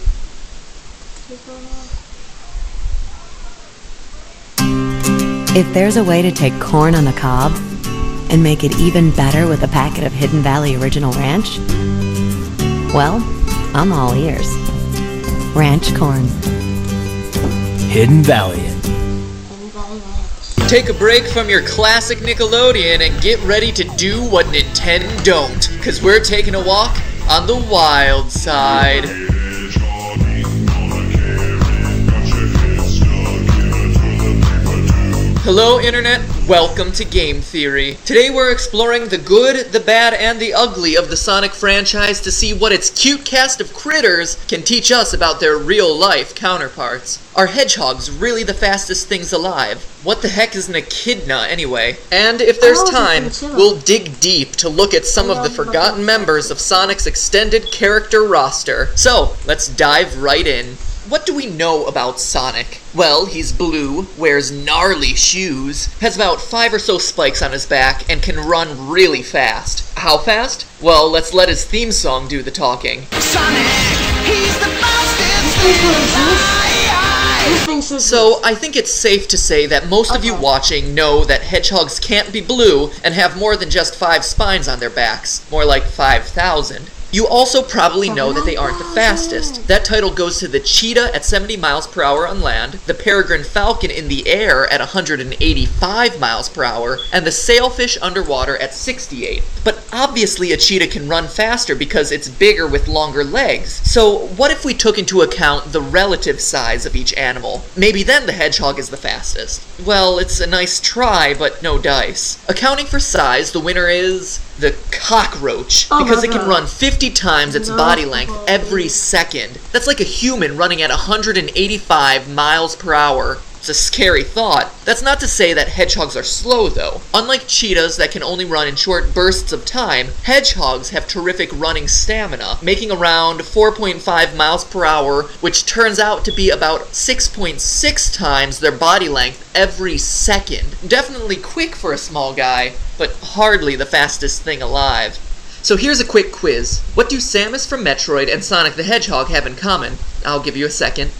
If there's a way to take corn on the cob and make it even better with a packet of Hidden Valley Original Ranch, well, I'm all ears. Ranch corn. Hidden Valley. Take a break from your classic Nickelodeon and get ready to do what Nintendo don't, because we're taking a walk on the wild side. Hello Internet, welcome to Game Theory. Today we're exploring the good, the bad, and the ugly of the Sonic franchise to see what its cute cast of critters can teach us about their real-life counterparts. Are hedgehogs really the fastest things alive? What the heck is an echidna anyway? And if there's time, we'll dig deep to look at some of the forgotten members of Sonic's extended character roster. So, let's dive right in. What do we know about Sonic? Well, he's blue, wears gnarly shoes, has about 5 or so spikes on his back, and can run really fast. How fast? Well, let's let his theme song do the talking. Sonic, he's the fastest thing alive. So I think it's safe to say that most of you watching know that hedgehogs can't be blue and have more than just 5 spines on their backs, more like 5,000. You also probably know that they aren't the fastest. That title goes to the cheetah at 70 miles per hour on land, the peregrine falcon in the air at 185 miles per hour, and the sailfish underwater at 68. But obviously a cheetah can run faster because it's bigger with longer legs. So what if we took into account the relative size of each animal? Maybe then the hedgehog is the fastest. Well, it's a nice try, but no dice. Accounting for size, the winner is the cockroach, because it can run 50 times its body length every second. That's like a human running at 185 miles per hour. It's a scary thought. That's not to say that hedgehogs are slow, though. Unlike cheetahs that can only run in short bursts of time, hedgehogs have terrific running stamina, making around 4.5 miles per hour, which turns out to be about 6.6 times their body length every second. Definitely quick for a small guy, but hardly the fastest thing alive. So here's a quick quiz. What do Samus from Metroid and Sonic the Hedgehog have in common? I'll give you a second.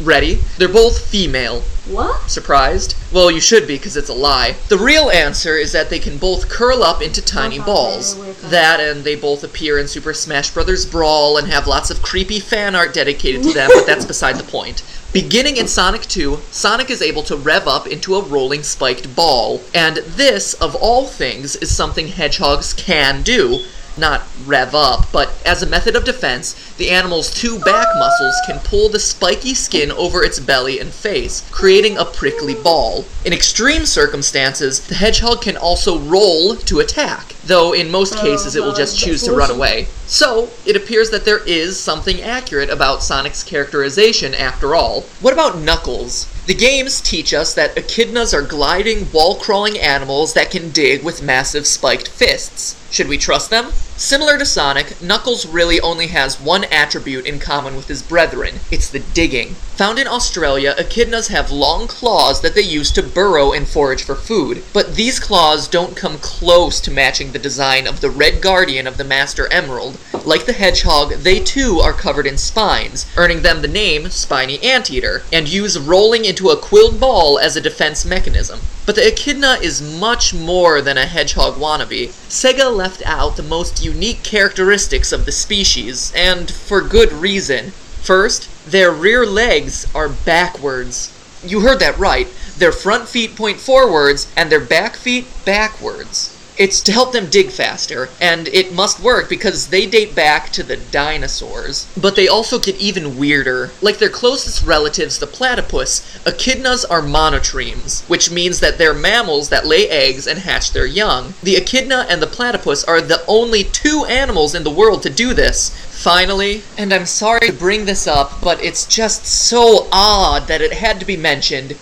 Ready? They're both female. What? Surprised? Well, you should be, because it's a lie. The real answer is that they can both curl up into tiny balls. That, and they both appear in Super Smash Bros. Brawl and have lots of creepy fan art dedicated to them, but that's beside the point. Beginning in Sonic 2, Sonic is able to rev up into a rolling spiked ball, and this, of all things, is something hedgehogs can do. Not rev up, but as a method of defense, the animal's 2 back muscles can pull the spiky skin over its belly and face, creating a prickly ball. In extreme circumstances, the hedgehog can also roll to attack, though in most cases it will just choose to run away. So, it appears that there is something accurate about Sonic's characterization after all. What about Knuckles? The games teach us that echidnas are gliding, wall-crawling animals that can dig with massive spiked fists. Should we trust them? Similar to Sonic, Knuckles really only has one attribute in common with his brethren. It's the digging. Found in Australia, echidnas have long claws that they use to burrow and forage for food, but these claws don't come close to matching the design of the Red Guardian of the Master Emerald. Like the hedgehog, they too are covered in spines, earning them the name Spiny Anteater, and use rolling into a quilled ball as a defense mechanism. But the echidna is much more than a hedgehog wannabe. Sega left out the most unique characteristics of the species, and for good reason. First, their rear legs are backwards. You heard that right. Their front feet point forwards, and their back feet backwards. It's to help them dig faster, and it must work because they date back to the dinosaurs. But they also get even weirder. Like their closest relatives, the platypus, echidnas are monotremes, which means that they're mammals that lay eggs and hatch their young. The echidna and the platypus are the only 2 animals in the world to do this. Finally, and I'm sorry to bring this up, but it's just so odd that it had to be mentioned,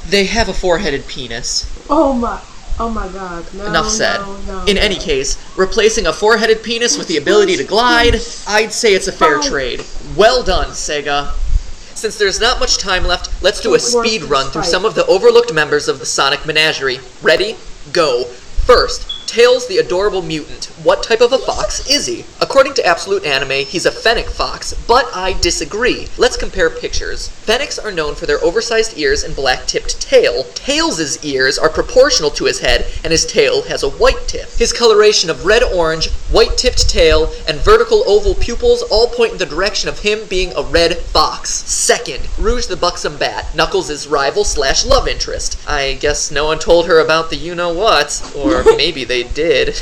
they have a 4-headed penis. Oh my god. No, Enough said. No, in any case, replacing a 4-headed penis with the ability to glide, I'd say it's a fair trade. Well done, Sega. Since there's not much time left, let's do a speed run through some of the overlooked members of the Sonic Menagerie. Ready? Go. First, Tails the adorable mutant. What type of a fox is he? According to Absolute Anime, he's a fennec fox, but I disagree. Let's compare pictures. Fennecs are known for their oversized ears and black-tipped tail. Tails' ears are proportional to his head, and his tail has a white tip. His coloration of red-orange, white-tipped tail, and vertical oval pupils all point in the direction of him being a red fox. Second, Rouge the buxom bat, Knuckles' rival/love interest. I guess no one told her about the you-know-what, or maybe they did.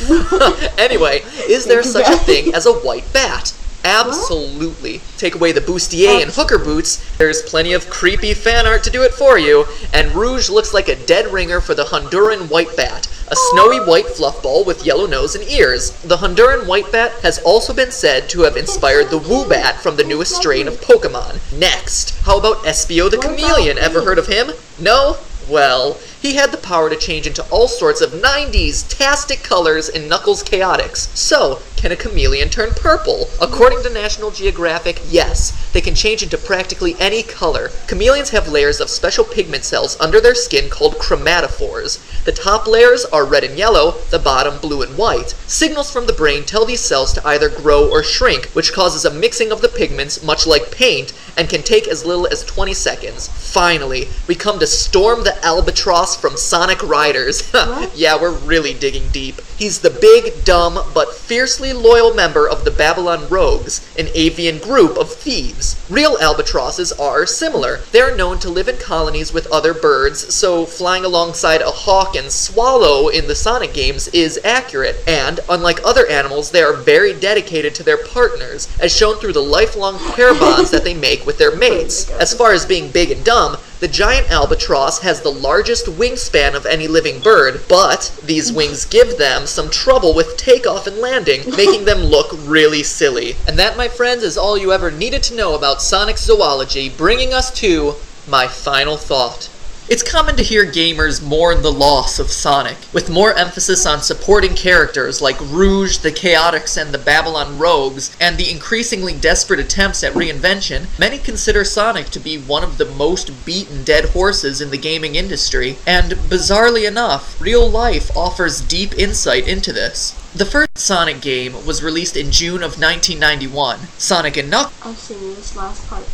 Anyway, is there such a thing as a white bat? Absolutely. Take away the bustier and hooker boots, there's plenty of creepy fan art to do it for you, and Rouge looks like a dead ringer for the Honduran white bat, a snowy white fluff ball with yellow nose and ears. The Honduran white bat has also been said to have inspired the Woobat from the newest strain of Pokemon. Next, how about Espio the Chameleon? Ever heard of him? No? Well, he had the power to change into all sorts of 90s-tastic colors in Knuckles Chaotix. So, can a chameleon turn purple? According to National Geographic, yes, they can change into practically any color. Chameleons have layers of special pigment cells under their skin called chromatophores. The top layers are red and yellow, the bottom blue and white. Signals from the brain tell these cells to either grow or shrink, which causes a mixing of the pigments much like paint, and can take as little as 20 seconds. finally, we come to Storm the Albatross from Sonic Riders. Yeah, we're really digging deep. He's the big, dumb, but fiercely loyal member of the Babylon Rogues, an avian group of thieves. Real albatrosses are similar. They're known to live in colonies with other birds, so flying alongside a hawk and swallow in the Sonic games is accurate. And, unlike other animals, they are very dedicated to their partners, as shown through the lifelong pair bonds that they make with their mates. As far as being big and dumb, the giant albatross has the largest wingspan of any living bird, but these wings give them some trouble with takeoff and landing, making them look really silly. And that, my friends, is all you ever needed to know about Sonic zoology, bringing us to my final thought. It's common to hear gamers mourn the loss of Sonic, with more emphasis on supporting characters like Rouge, the Chaotix, and the Babylon Rogues, and the increasingly desperate attempts at reinvention. Many consider Sonic to be one of the most beaten dead horses in the gaming industry, and bizarrely enough, real life offers deep insight into this. The first Sonic game was released in June of 1991. Sonic and Knuckles... I've seen this last part.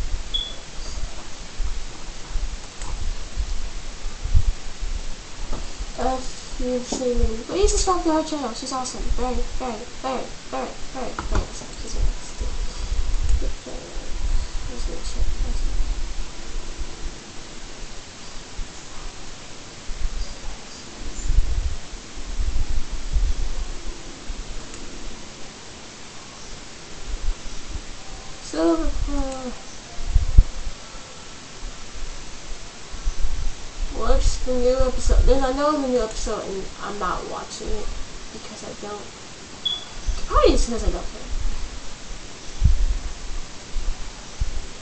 You've seen me. Please subscribe to her channel. She's awesome. Very awesome. She's What's the new episode? I know the new episode and I'm not watching it because I don't. Probably it's because I don't care.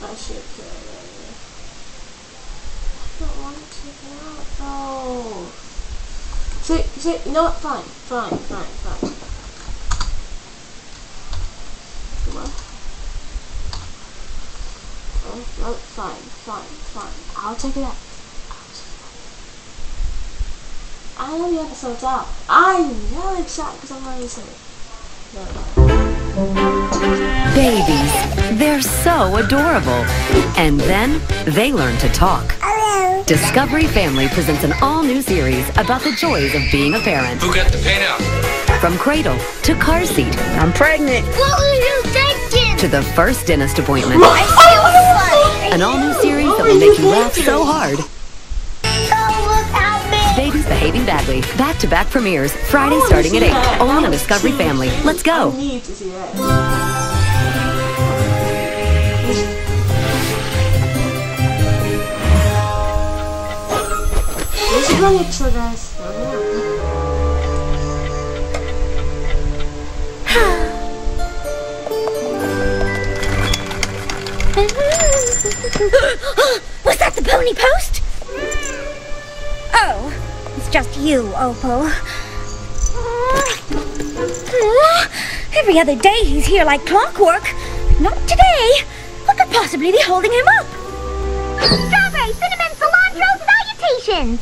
I should care. I don't want to check it out though. See, you know what? Fine. Come on. Oh, fine. I'll check it out. I know the episode's out. I'm really excited because I'm already saying it. Babies, they're so adorable. And then they learn to talk. Hello. Discovery Family presents an all-new series about the joys of being a parent. Who got the paint out? From cradle to car seat. I'm pregnant. What were you thinking? To the first dentist appointment. I feel funny. An all-new series that will make you laugh so hard. Babies Behaving Badly. Back-to-back premieres. Friday starting at 8. Only on Discovery Family. Let's go. I need to see that. This is my episode, guys. Was that the pony post? Oh, it's just you, Opal. Every other day he's here like clockwork. Not today. What could possibly be holding him up? Strawberry, cinnamon, cilantro, salutations!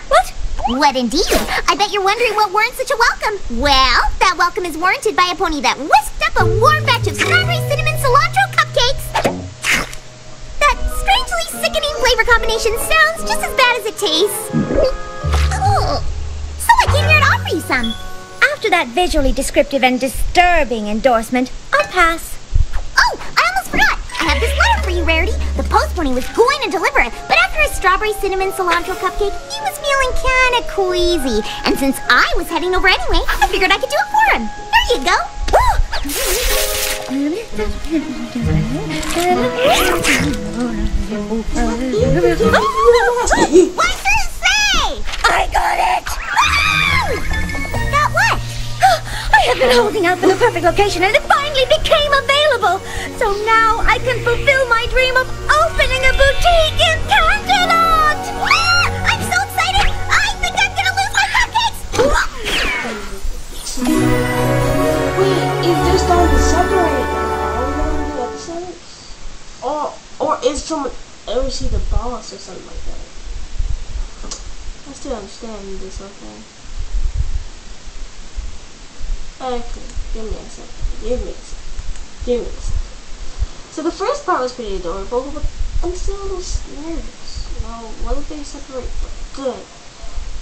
What? What indeed? I bet you're wondering what warrants such a welcome. Well, that welcome is warranted by a pony that whisked up a warm batch of strawberry, cinnamon, cilantro cupcakes. That strangely sickening flavor combination sounds just as bad as it tastes. So I came here to offer you some. After that visually descriptive and disturbing endorsement, I'll pass. Oh, I almost forgot. I have this letter for you, Rarity. The post pony was going to deliver it, but after a strawberry cinnamon cilantro cupcake, he was feeling kind of queasy. And since I was heading over anyway, I figured I could do it for him. There you go. What does it say? I got it! Got what? I have been holding out for the perfect location and it finally became available. So now I can fulfill my dream of opening a boutique in Canterlot! I'm so excited! I think I'm gonna lose my cupcakes! Wait, is this going to be separated now? Episodes? Or is someone ever see the boss or something like that? I still understand this whole thing. Okay, give me a second. So the first part was pretty adorable, but I'm still a little nervous. Well, what if they separate for good?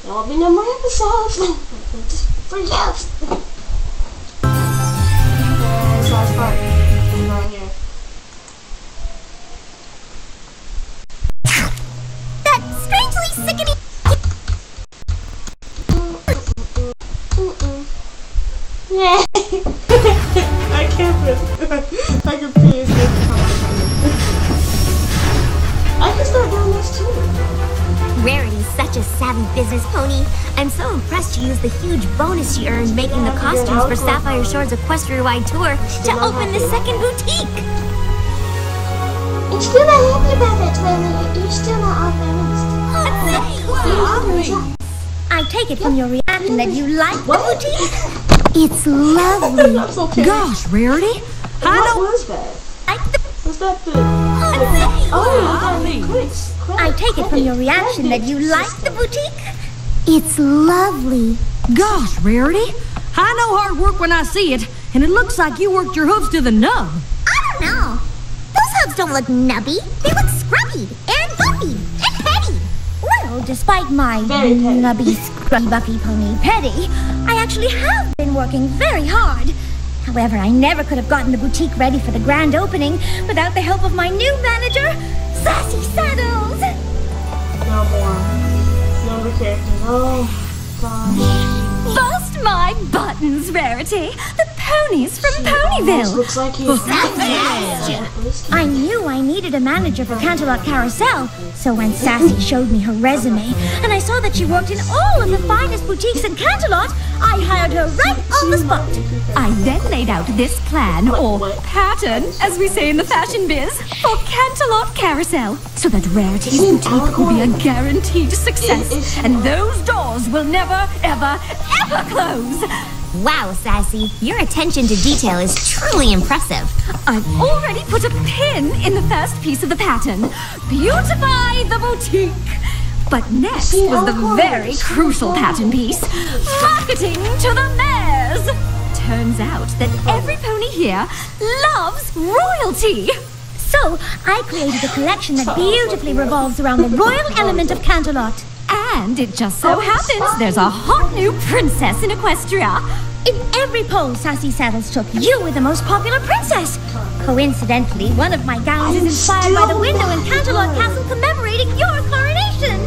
There won't be no more episodes. Just for yes. This last part. Right here. That strangely sickening. Yeah. I can't I can see it. I can start doing this too. Rarity's such a savvy business pony. I'm so impressed she used the huge bonus she earned making the costumes for Sapphire Shore's Equestria-wide tour to open the second boutique. You're still not happy about that, Twilly. You're still not honest. I take it from your reaction that you like the boutique? It's lovely. Gosh, Rarity. What was that? Was that the... I take it from your reaction that you like the boutique? It's lovely. Gosh, Rarity. I know hard work when I see it, and it looks like you worked your hooves to the nub. I don't know. Those hooves don't look nubby. They look scrubby and bumpy and petty. Well, despite my nubby, scrubby, buffy pony petty, I actually have been working very hard. However, I never could have gotten the boutique ready for the grand opening without the help of my new manager, Sassy Saddles. No more. Number characters. Oh, gosh. Bust my buttons, Rarity. The ponies from Ponyville. Looks like he's... I knew I needed a manager for Canterlot Carousel, so when Sassy showed me her resume, and I saw that she worked in all of the finest boutiques in Canterlot, I hired her right on the spot. I then laid out this plan, or pattern, as we say in the fashion biz, for Canterlot Carousel, so that Rarity's boutique will be a guaranteed success, and those doors will never, ever, ever close. Wow, Sassy, your attention to detail is truly impressive. I've already put a pin in the first piece of the pattern. Beautify the boutique. But next was the very crucial pattern piece, marketing to the mares. Turns out that every pony here loves royalty. So I created a collection that beautifully revolves around the royal element of Canterlot. And it just so happens there's a hot new princess in Equestria. In every poll, Sassy Saddles took, you were the most popular princess. Coincidentally, one of my gowns is inspired by the window in Canterlot Castle commemorating your coronation.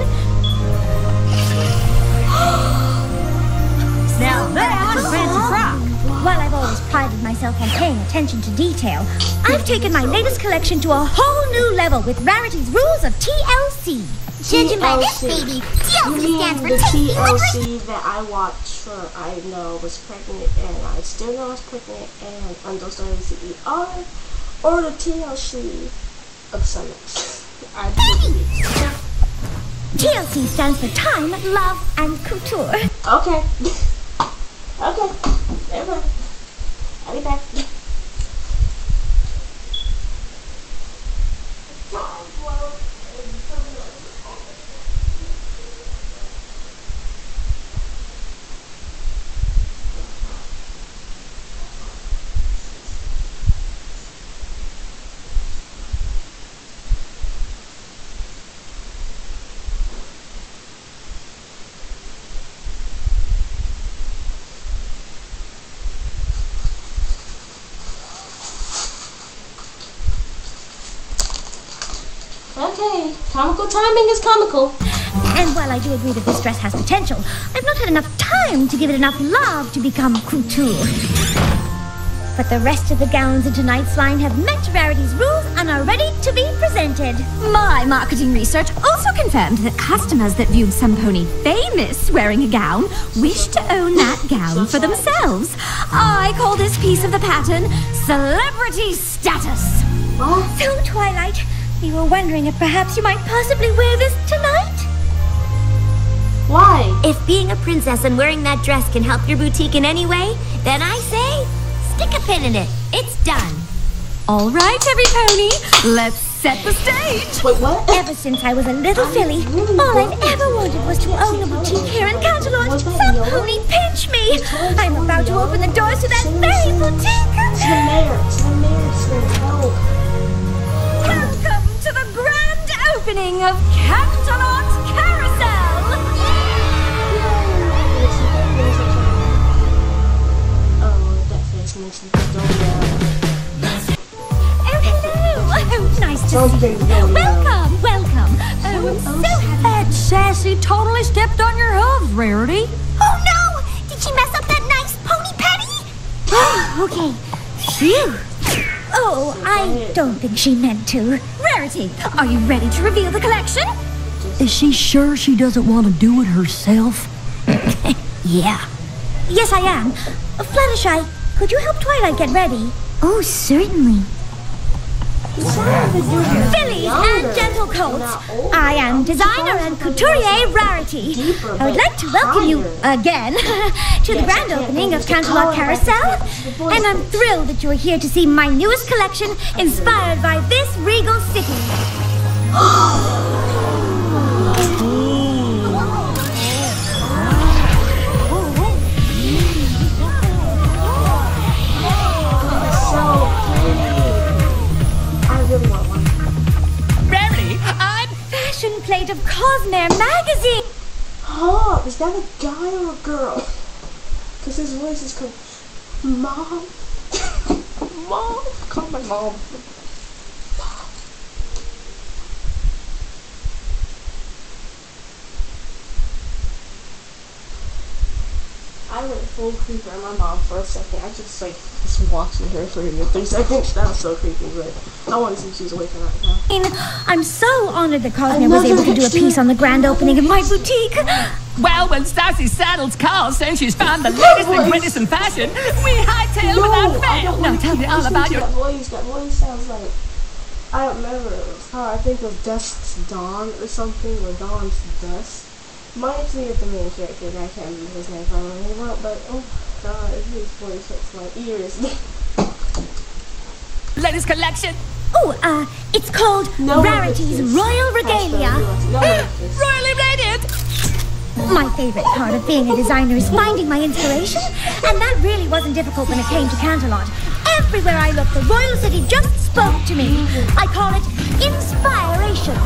Now that's a fancy frock. While I've always prided myself on paying attention to detail, I've taken my latest collection to a whole new level with Rarity's rules of TLC. Judging by this, baby, TLC stands for Tasty TLC that I watched for I know was pregnant and I still know I was pregnant and understood CER, or the TLC of Sundays. TLC stands for Time, Love, and Couture. Okay. Okay. Never mind. I'll be back. Okay, comical timing is comical. And while I do agree that this dress has potential, I've not had enough time to give it enough love to become couture. But the rest of the gowns in tonight's line have met Rarity's rules and are ready to be presented. My marketing research also confirmed that customers that viewed some pony famous wearing a gown wished to own that gown for themselves. I call this piece of the pattern Celebrity Status. What? So, Twilight, we were wondering if perhaps you might possibly wear this tonight? Why? If being a princess and wearing that dress can help your boutique in any way, then I say, stick a pin in it. It's done. All right, every pony, let's set the stage. Wait, what? Ever since I was a little filly, all I've ever wanted was to own a boutique here in Canterlot. Some pony pinch me. I'm about to open the doors to that very boutique. To the mayor, help. Welcome to the grand opening opening of Canterlot Carousel! Oh, hello! Oh, nice to see you. Welcome, welcome. Oh, I'm so happy. That sassy totally stepped on your hooves, Rarity. Oh, no! Did she mess up that nice pony patty? Okay. Phew. Oh, I don't think she meant to. Rarity, are you ready to reveal the collection? Is she sure she doesn't want to do it herself? Yeah. Yes, I am. Fluttershy, could you help Twilight get ready? Oh, certainly. Fillies and gentle colts, I am designer and couturier Rarity. I would like to welcome you again to the grand opening of Canterlot Carousel, and I'm thrilled that you're here to see my newest collection inspired by this regal city. Rarity, I'm Fashion plate of Cosmere magazine. Oh, is that a guy or a girl? Because his voice is called Mom. Mom. Call my mom. I went full creeper on my mom for a second. I just watching her for 3 seconds. That was so creepy, but I want to see if she's awake or not now. I'm so honored that Cosmere was able to do a piece on the grand opening of my boutique. Well, when Sassy Saddles calls saying she's found the latest and greatest in fashion, we hightail without fail. Now tell me all about your... That voice sounds like... I don't remember. I think it was Dusk's Dawn or something, or Dawn's Dusk. Reminds me of the main character, and I can't remember his name if I remember, but oh god, his voice hurts my ears. latest collection. Oh, it's called Rarity's Royal Regalia. Royally radiant. My favorite part of being a designer is finding my inspiration, and that really wasn't difficult when it came to Canterlot. Everywhere I looked, the royal city just spoke to me. I call it inspiration.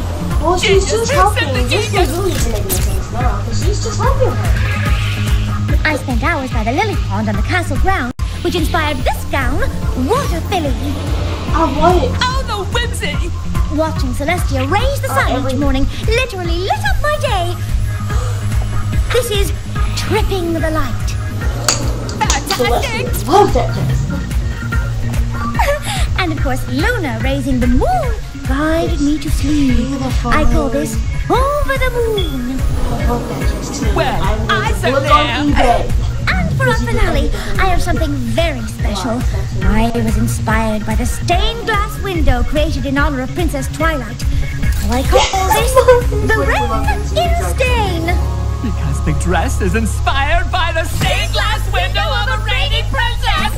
Well, she's just helping. This really isn't making sense now, because she's just helping her. I spent hours by the lily pond on the castle ground, which inspired this gown, Water Filly. I want it. Oh, the whimsy! Watching Celestia raise the sun each morning literally lit up my day. This is Tripping the Light. Fantastic! Love that dress. And of course, Luna raising the moon guided me to sleep. I call this Over the Moon. Well, I certainly am. And for our finale, I have something very special. I was inspired by the stained glass window created in honor of Princess Twilight. I call this the Rain in Stain. Because the dress is inspired by the stained glass window of a reigning princess!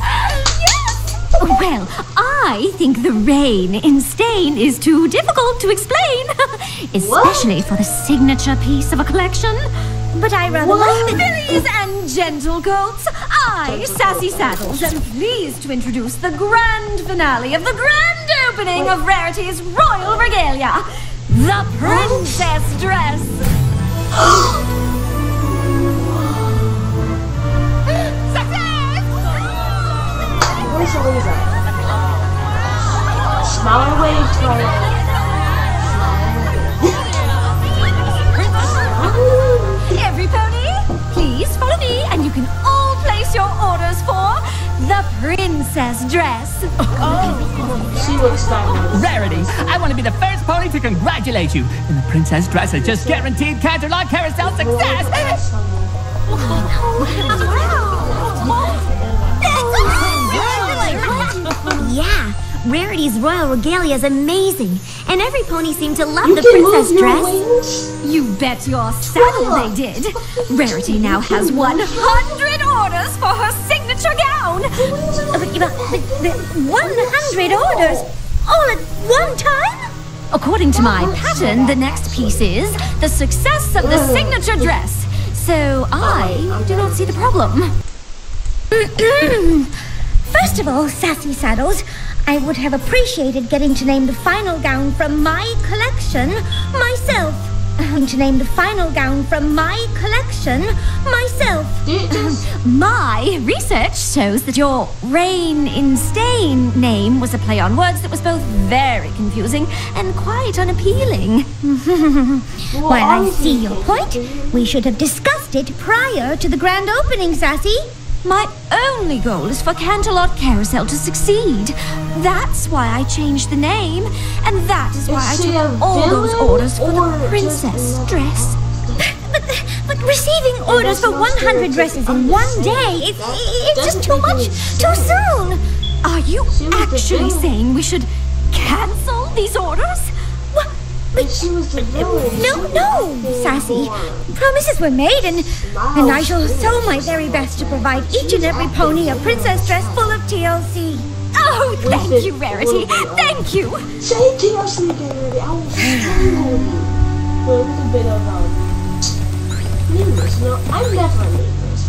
Yes! Well, I think the rain in Stain is too difficult to explain. Especially for the signature piece of a collection. But I rather like the Fillies and gentle colts. I, Sassy Saddles, am pleased to introduce the grand finale of the grand opening of Rarity's Royal Regalia. The Princess Dress. Where's Eliza? Smile and wave, Twilight. Every pony, please follow me, and you can all place your orders for the Princess Dress. She looks stylish. Rarity, I want to be the first pony to congratulate you. And the Princess Dress has just guaranteed Canterlot Carousel success. Yeah, Rarity's Royal Regalia is amazing, and every pony seemed to love the princess dress. You bet your saddle they did. Rarity now has 100 orders for her signature gown. 100 orders? All at one time? According to my pattern, the next piece is the success of the signature dress. So I do not see the problem. First of all, Sassy Saddles, I would have appreciated getting to name the final gown from my collection myself. To name the final gown from my collection myself. My research shows that your Rain in Stain name was a play on words that was both very confusing and quite unappealing. Well, I see your point. We should have discussed it prior to the grand opening, Sassy. My only goal is for Canterlot Carousel to succeed. That's why I changed the name, and that is why I took all those orders for the princess dress. But receiving orders for 100 dresses in one day, it's just too much, too soon. Are you actually saying we should cancel these orders? But no, Sassy. Promises were made, and I shall sow my very best to provide each and every pony a princess dress full of TLC. Oh, thank you, Rarity. Thank you. Say TLC again, Rarity. I will strangle you. Well, it was a bit of nameless. No, I'm never nameless.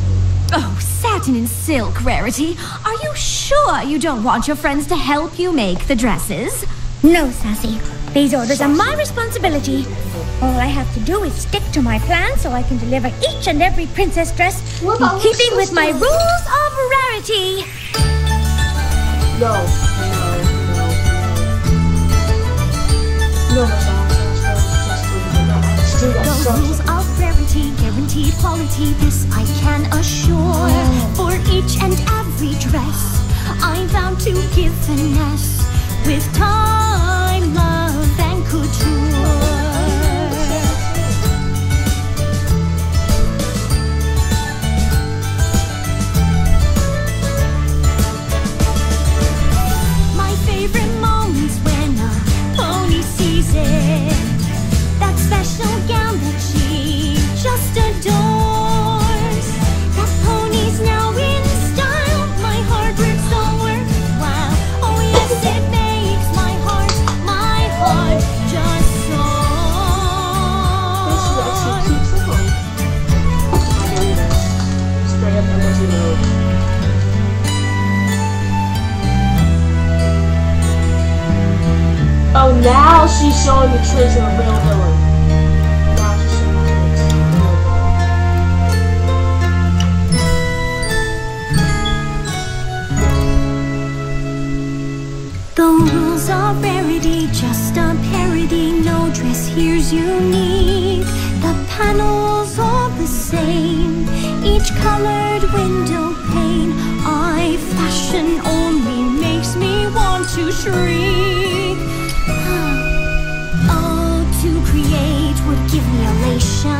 Oh, satin and silk, Rarity. Are you sure you don't want your friends to help you make the dresses? No, Sassy. These orders are my responsibility. All I have to do is stick to my plan so I can deliver each and every princess dress in keeping with my rules of rarity. No. The rules of rarity guaranteed quality. This I can assure. For each and every dress, I'm bound to give finesse with time, love, and couture. My favorite moment's when a pony sees it. That special gown that she just adores. That pony's now in style. My heart works so worthwhile. Oh yes, it makes my heart just Oh, now she's showing the traits of a real villain. Now she's showing the traits of a real The rules of rarity, just a parody. No dress here's unique. The panels all the same, each colored window pane. I fashion only makes me want to shriek. Oh, to create would give me elation.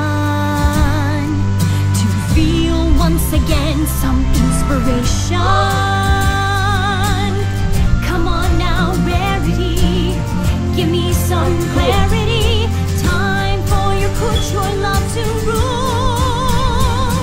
To feel once again some inspiration. Give me some clarity. Time for your couture love to rule.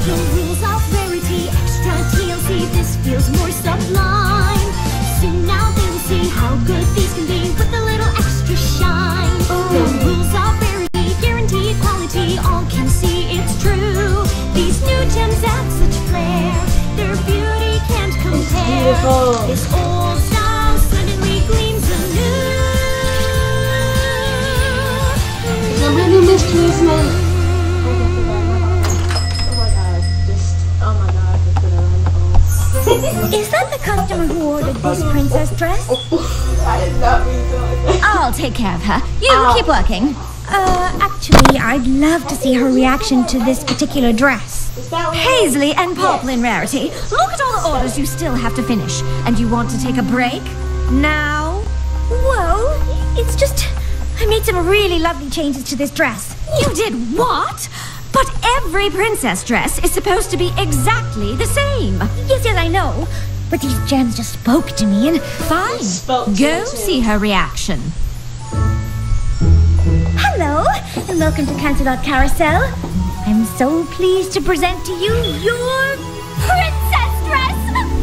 The rules of rarity, extra TLC. This feels more sublime. Soon now they'll see how good these can be with a little extra shine. The rules of rarity, guaranteed quality. All can see it's true. These new gems add such flair. Their beauty can't compare. This old style suddenly gleams anew. Somebody mysteries, man. Is that the customer who ordered this princess dress? I did not mean to. I'll take care of her. You keep working. Actually, I'd love to see her reaction to this particular dress. Paisley and Poplin Rarity, look at all the orders you still have to finish. And you want to take a break? Now? Well, it's just... I made some really lovely changes to this dress. You did what? But every princess dress is supposed to be exactly the same. Yes, I know. But these gems just spoke to me and... Fine. Go see her reaction. Hello, and welcome to Canterlot Carousel. I'm so pleased to present to you your... princess dress!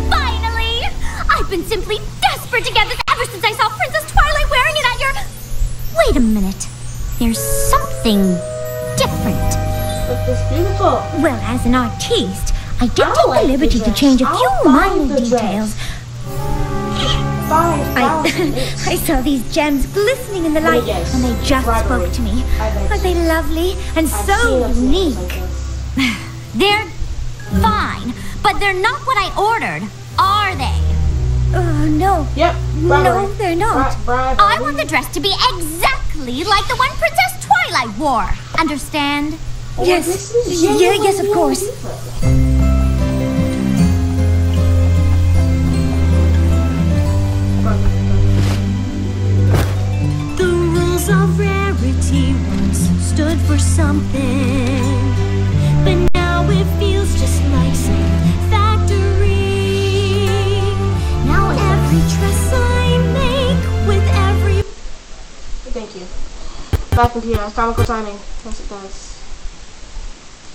Finally! I've been simply desperate to get this ever since I saw Princess Twilight wearing it at your... Wait a minute. There's something different. But it's beautiful. Well, as an artiste, I did take the liberty to change a few minor details. I saw these gems glistening in the light, and they just spoke to me. Aren't they lovely and so unique? They're fine, but they're not what I ordered, are they? No. Yep. No, they're not. I want the dress to be exactly like the one Princess Twilight wore. Understand? Yes. Yes, of course. The rules of rarity once stood for something, but now it feels just like some factory. Now every dress I make with every... Thank you. Back into here, astronomical timing. Yes, it does.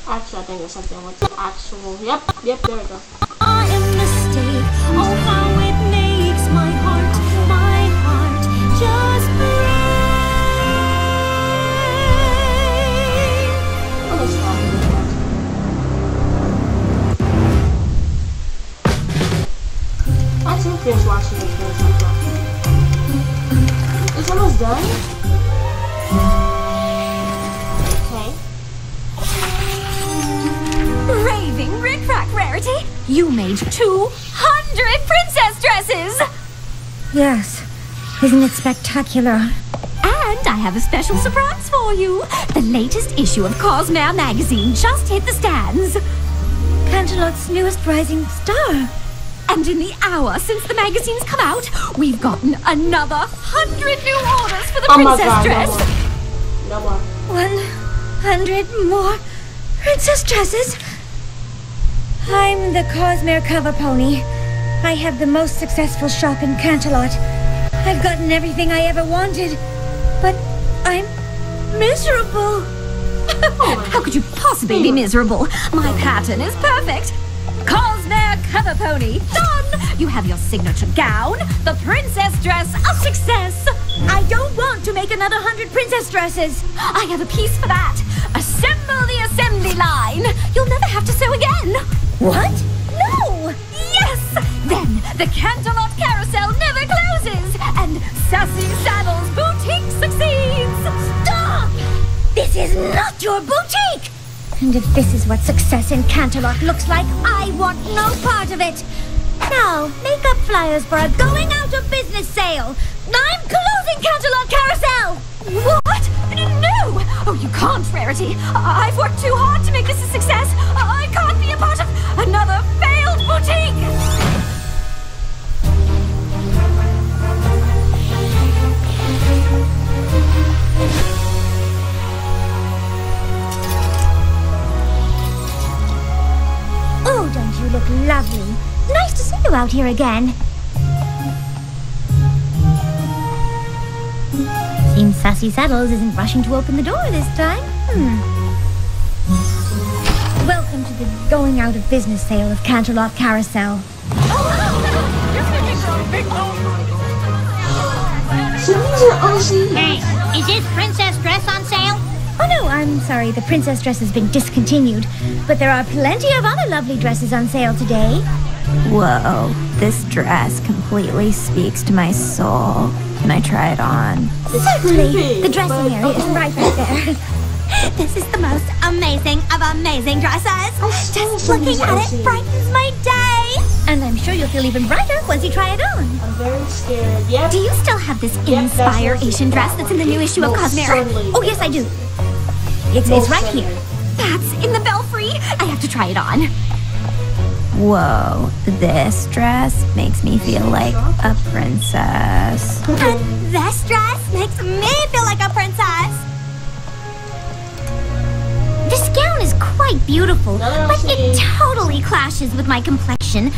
Actually, I think there's something with the actual... Yep, there we go. I am a mistake. Oh, how it makes my heart just break. Oh, let's stop it. I actually finished watching this game sometime. Is almost done? Raving Rick-Rack Rarity! You made 200 princess dresses! Yes. Isn't it spectacular? And I have a special surprise for you. The latest issue of Cosmere magazine just hit the stands. Canterlot's newest rising star. And in the hour since the magazine's come out, we've gotten another 100 new orders for the princess dress. No more. 100 more princess dresses? I'm the Cosmere cover pony. I have the most successful shop in Canterlot. I've gotten everything I ever wanted, but I'm miserable. How could you possibly be miserable? My pattern is perfect. Cosmere cover pony, done! You have your signature gown, the princess dress, a success! I don't want to make another 100 princess dresses. I have a piece for that. Assemble the assembly line. You'll never have to sew again. What? No! Yes! Then the Canterlot carousel never closes, and Sassy Saddles boutique succeeds. Stop! This is not your boutique! And if this is what success in Canterlot looks like, I want no part of it. Now, make up flyers for a going out of business sale. I'm closing Canterlot Carousel! What? No! Oh, you can't, Rarity. I've worked too hard to make this a success. I can't be a part of another failed boutique! Oh, don't you look lovely? Nice to see you out here again. Seems Sassy Saddles isn't rushing to open the door this time. Welcome to the going out of business sale of Canterlot Carousel. Hey, is this princess dress on sale? Oh no, I'm sorry, the princess dress has been discontinued. But there are plenty of other lovely dresses on sale today. Whoa, this dress completely speaks to my soul. Can I try it on? Certainly. The dressing area is right there. This is the most amazing of amazing dresses. Just looking at it brightens my day. And I'm sure you'll feel even brighter once you try it on. I'm very scared. Yep. Do you still have this Inspiration dress that's in the new issue of Cosmere? Oh, yes, I do. It's right here. That's in the belfry. I have to try it on. Whoa, this dress makes me feel like a princess. And this dress makes me feel like a princess. This gown is quite beautiful, but it totally clashes with my complexion.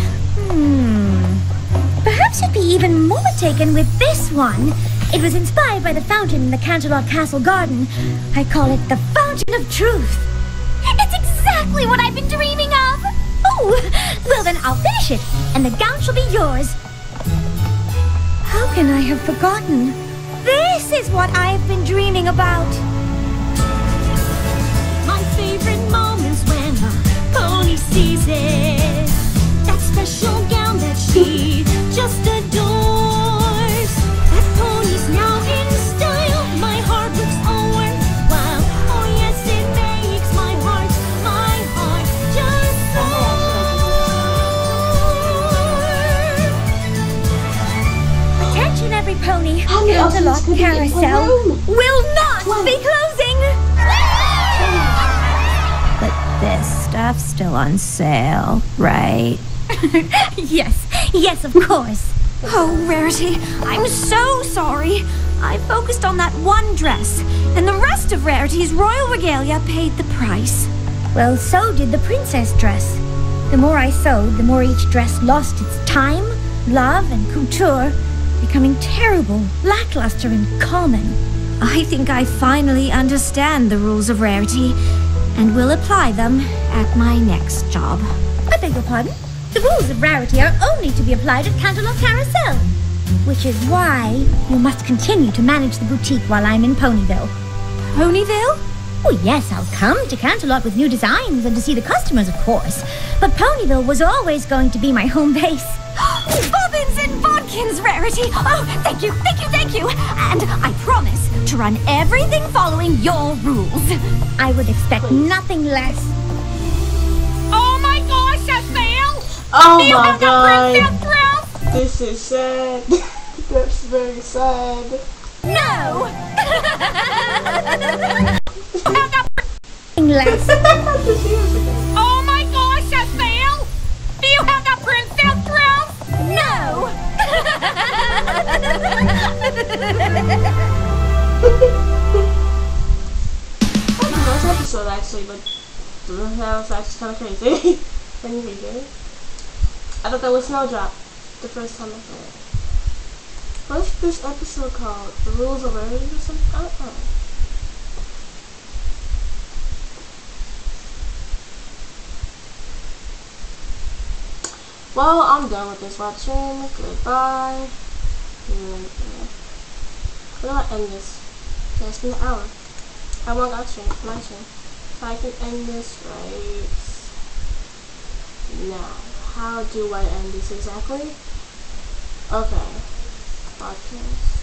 Perhaps you'd be even more taken with this one. It was inspired by the fountain in the Canterlot Castle garden. I call it the Fountain of Truth. It's exactly what I've been dreaming of. Oh, well then I'll finish it, and the gown shall be yours. How can I have forgotten? This is what I've been dreaming about. My favorite moments when a pony sees it. That special gown that she just adores. carousel will not be closing! But this stuff's still on sale, right? Yes, of course. Oh, Rarity, I'm so sorry. I focused on that one dress, and the rest of Rarity's royal regalia paid the price. Well, so did the princess dress. The more I sewed, the more each dress lost its time, love, and couture, becoming terrible, lackluster, and common. I think I finally understand the rules of Rarity, and will apply them at my next job. I beg your pardon? The rules of Rarity are only to be applied at Canterlot Carousel, which is why you must continue to manage the boutique while I'm in Ponyville. Ponyville? Oh yes, I'll come to Canterlot with new designs and to see the customers, of course. But Ponyville was always going to be my home base. Bobbins and bodkins, Rarity! Oh, thank you! And I promise to run everything following your rules. I would expect nothing less. Oh my gosh, I fell! Oh my god! This is sad. That's very sad. No! Less. Oh my gosh, I fell! Do you have the princess dress? No! That was a nice episode actually, but that was actually kind of crazy. Anyway, I thought that was Snowdrop the first time I saw it. What's this episode called? The Rules of Rarity or something? I don't know. Well, I'm done with this web stream. Goodbye. How do I end this? Okay, it's been an hour. How long got stream? My stream. So I can end this right now. How do I end this exactly? Okay. Podcast.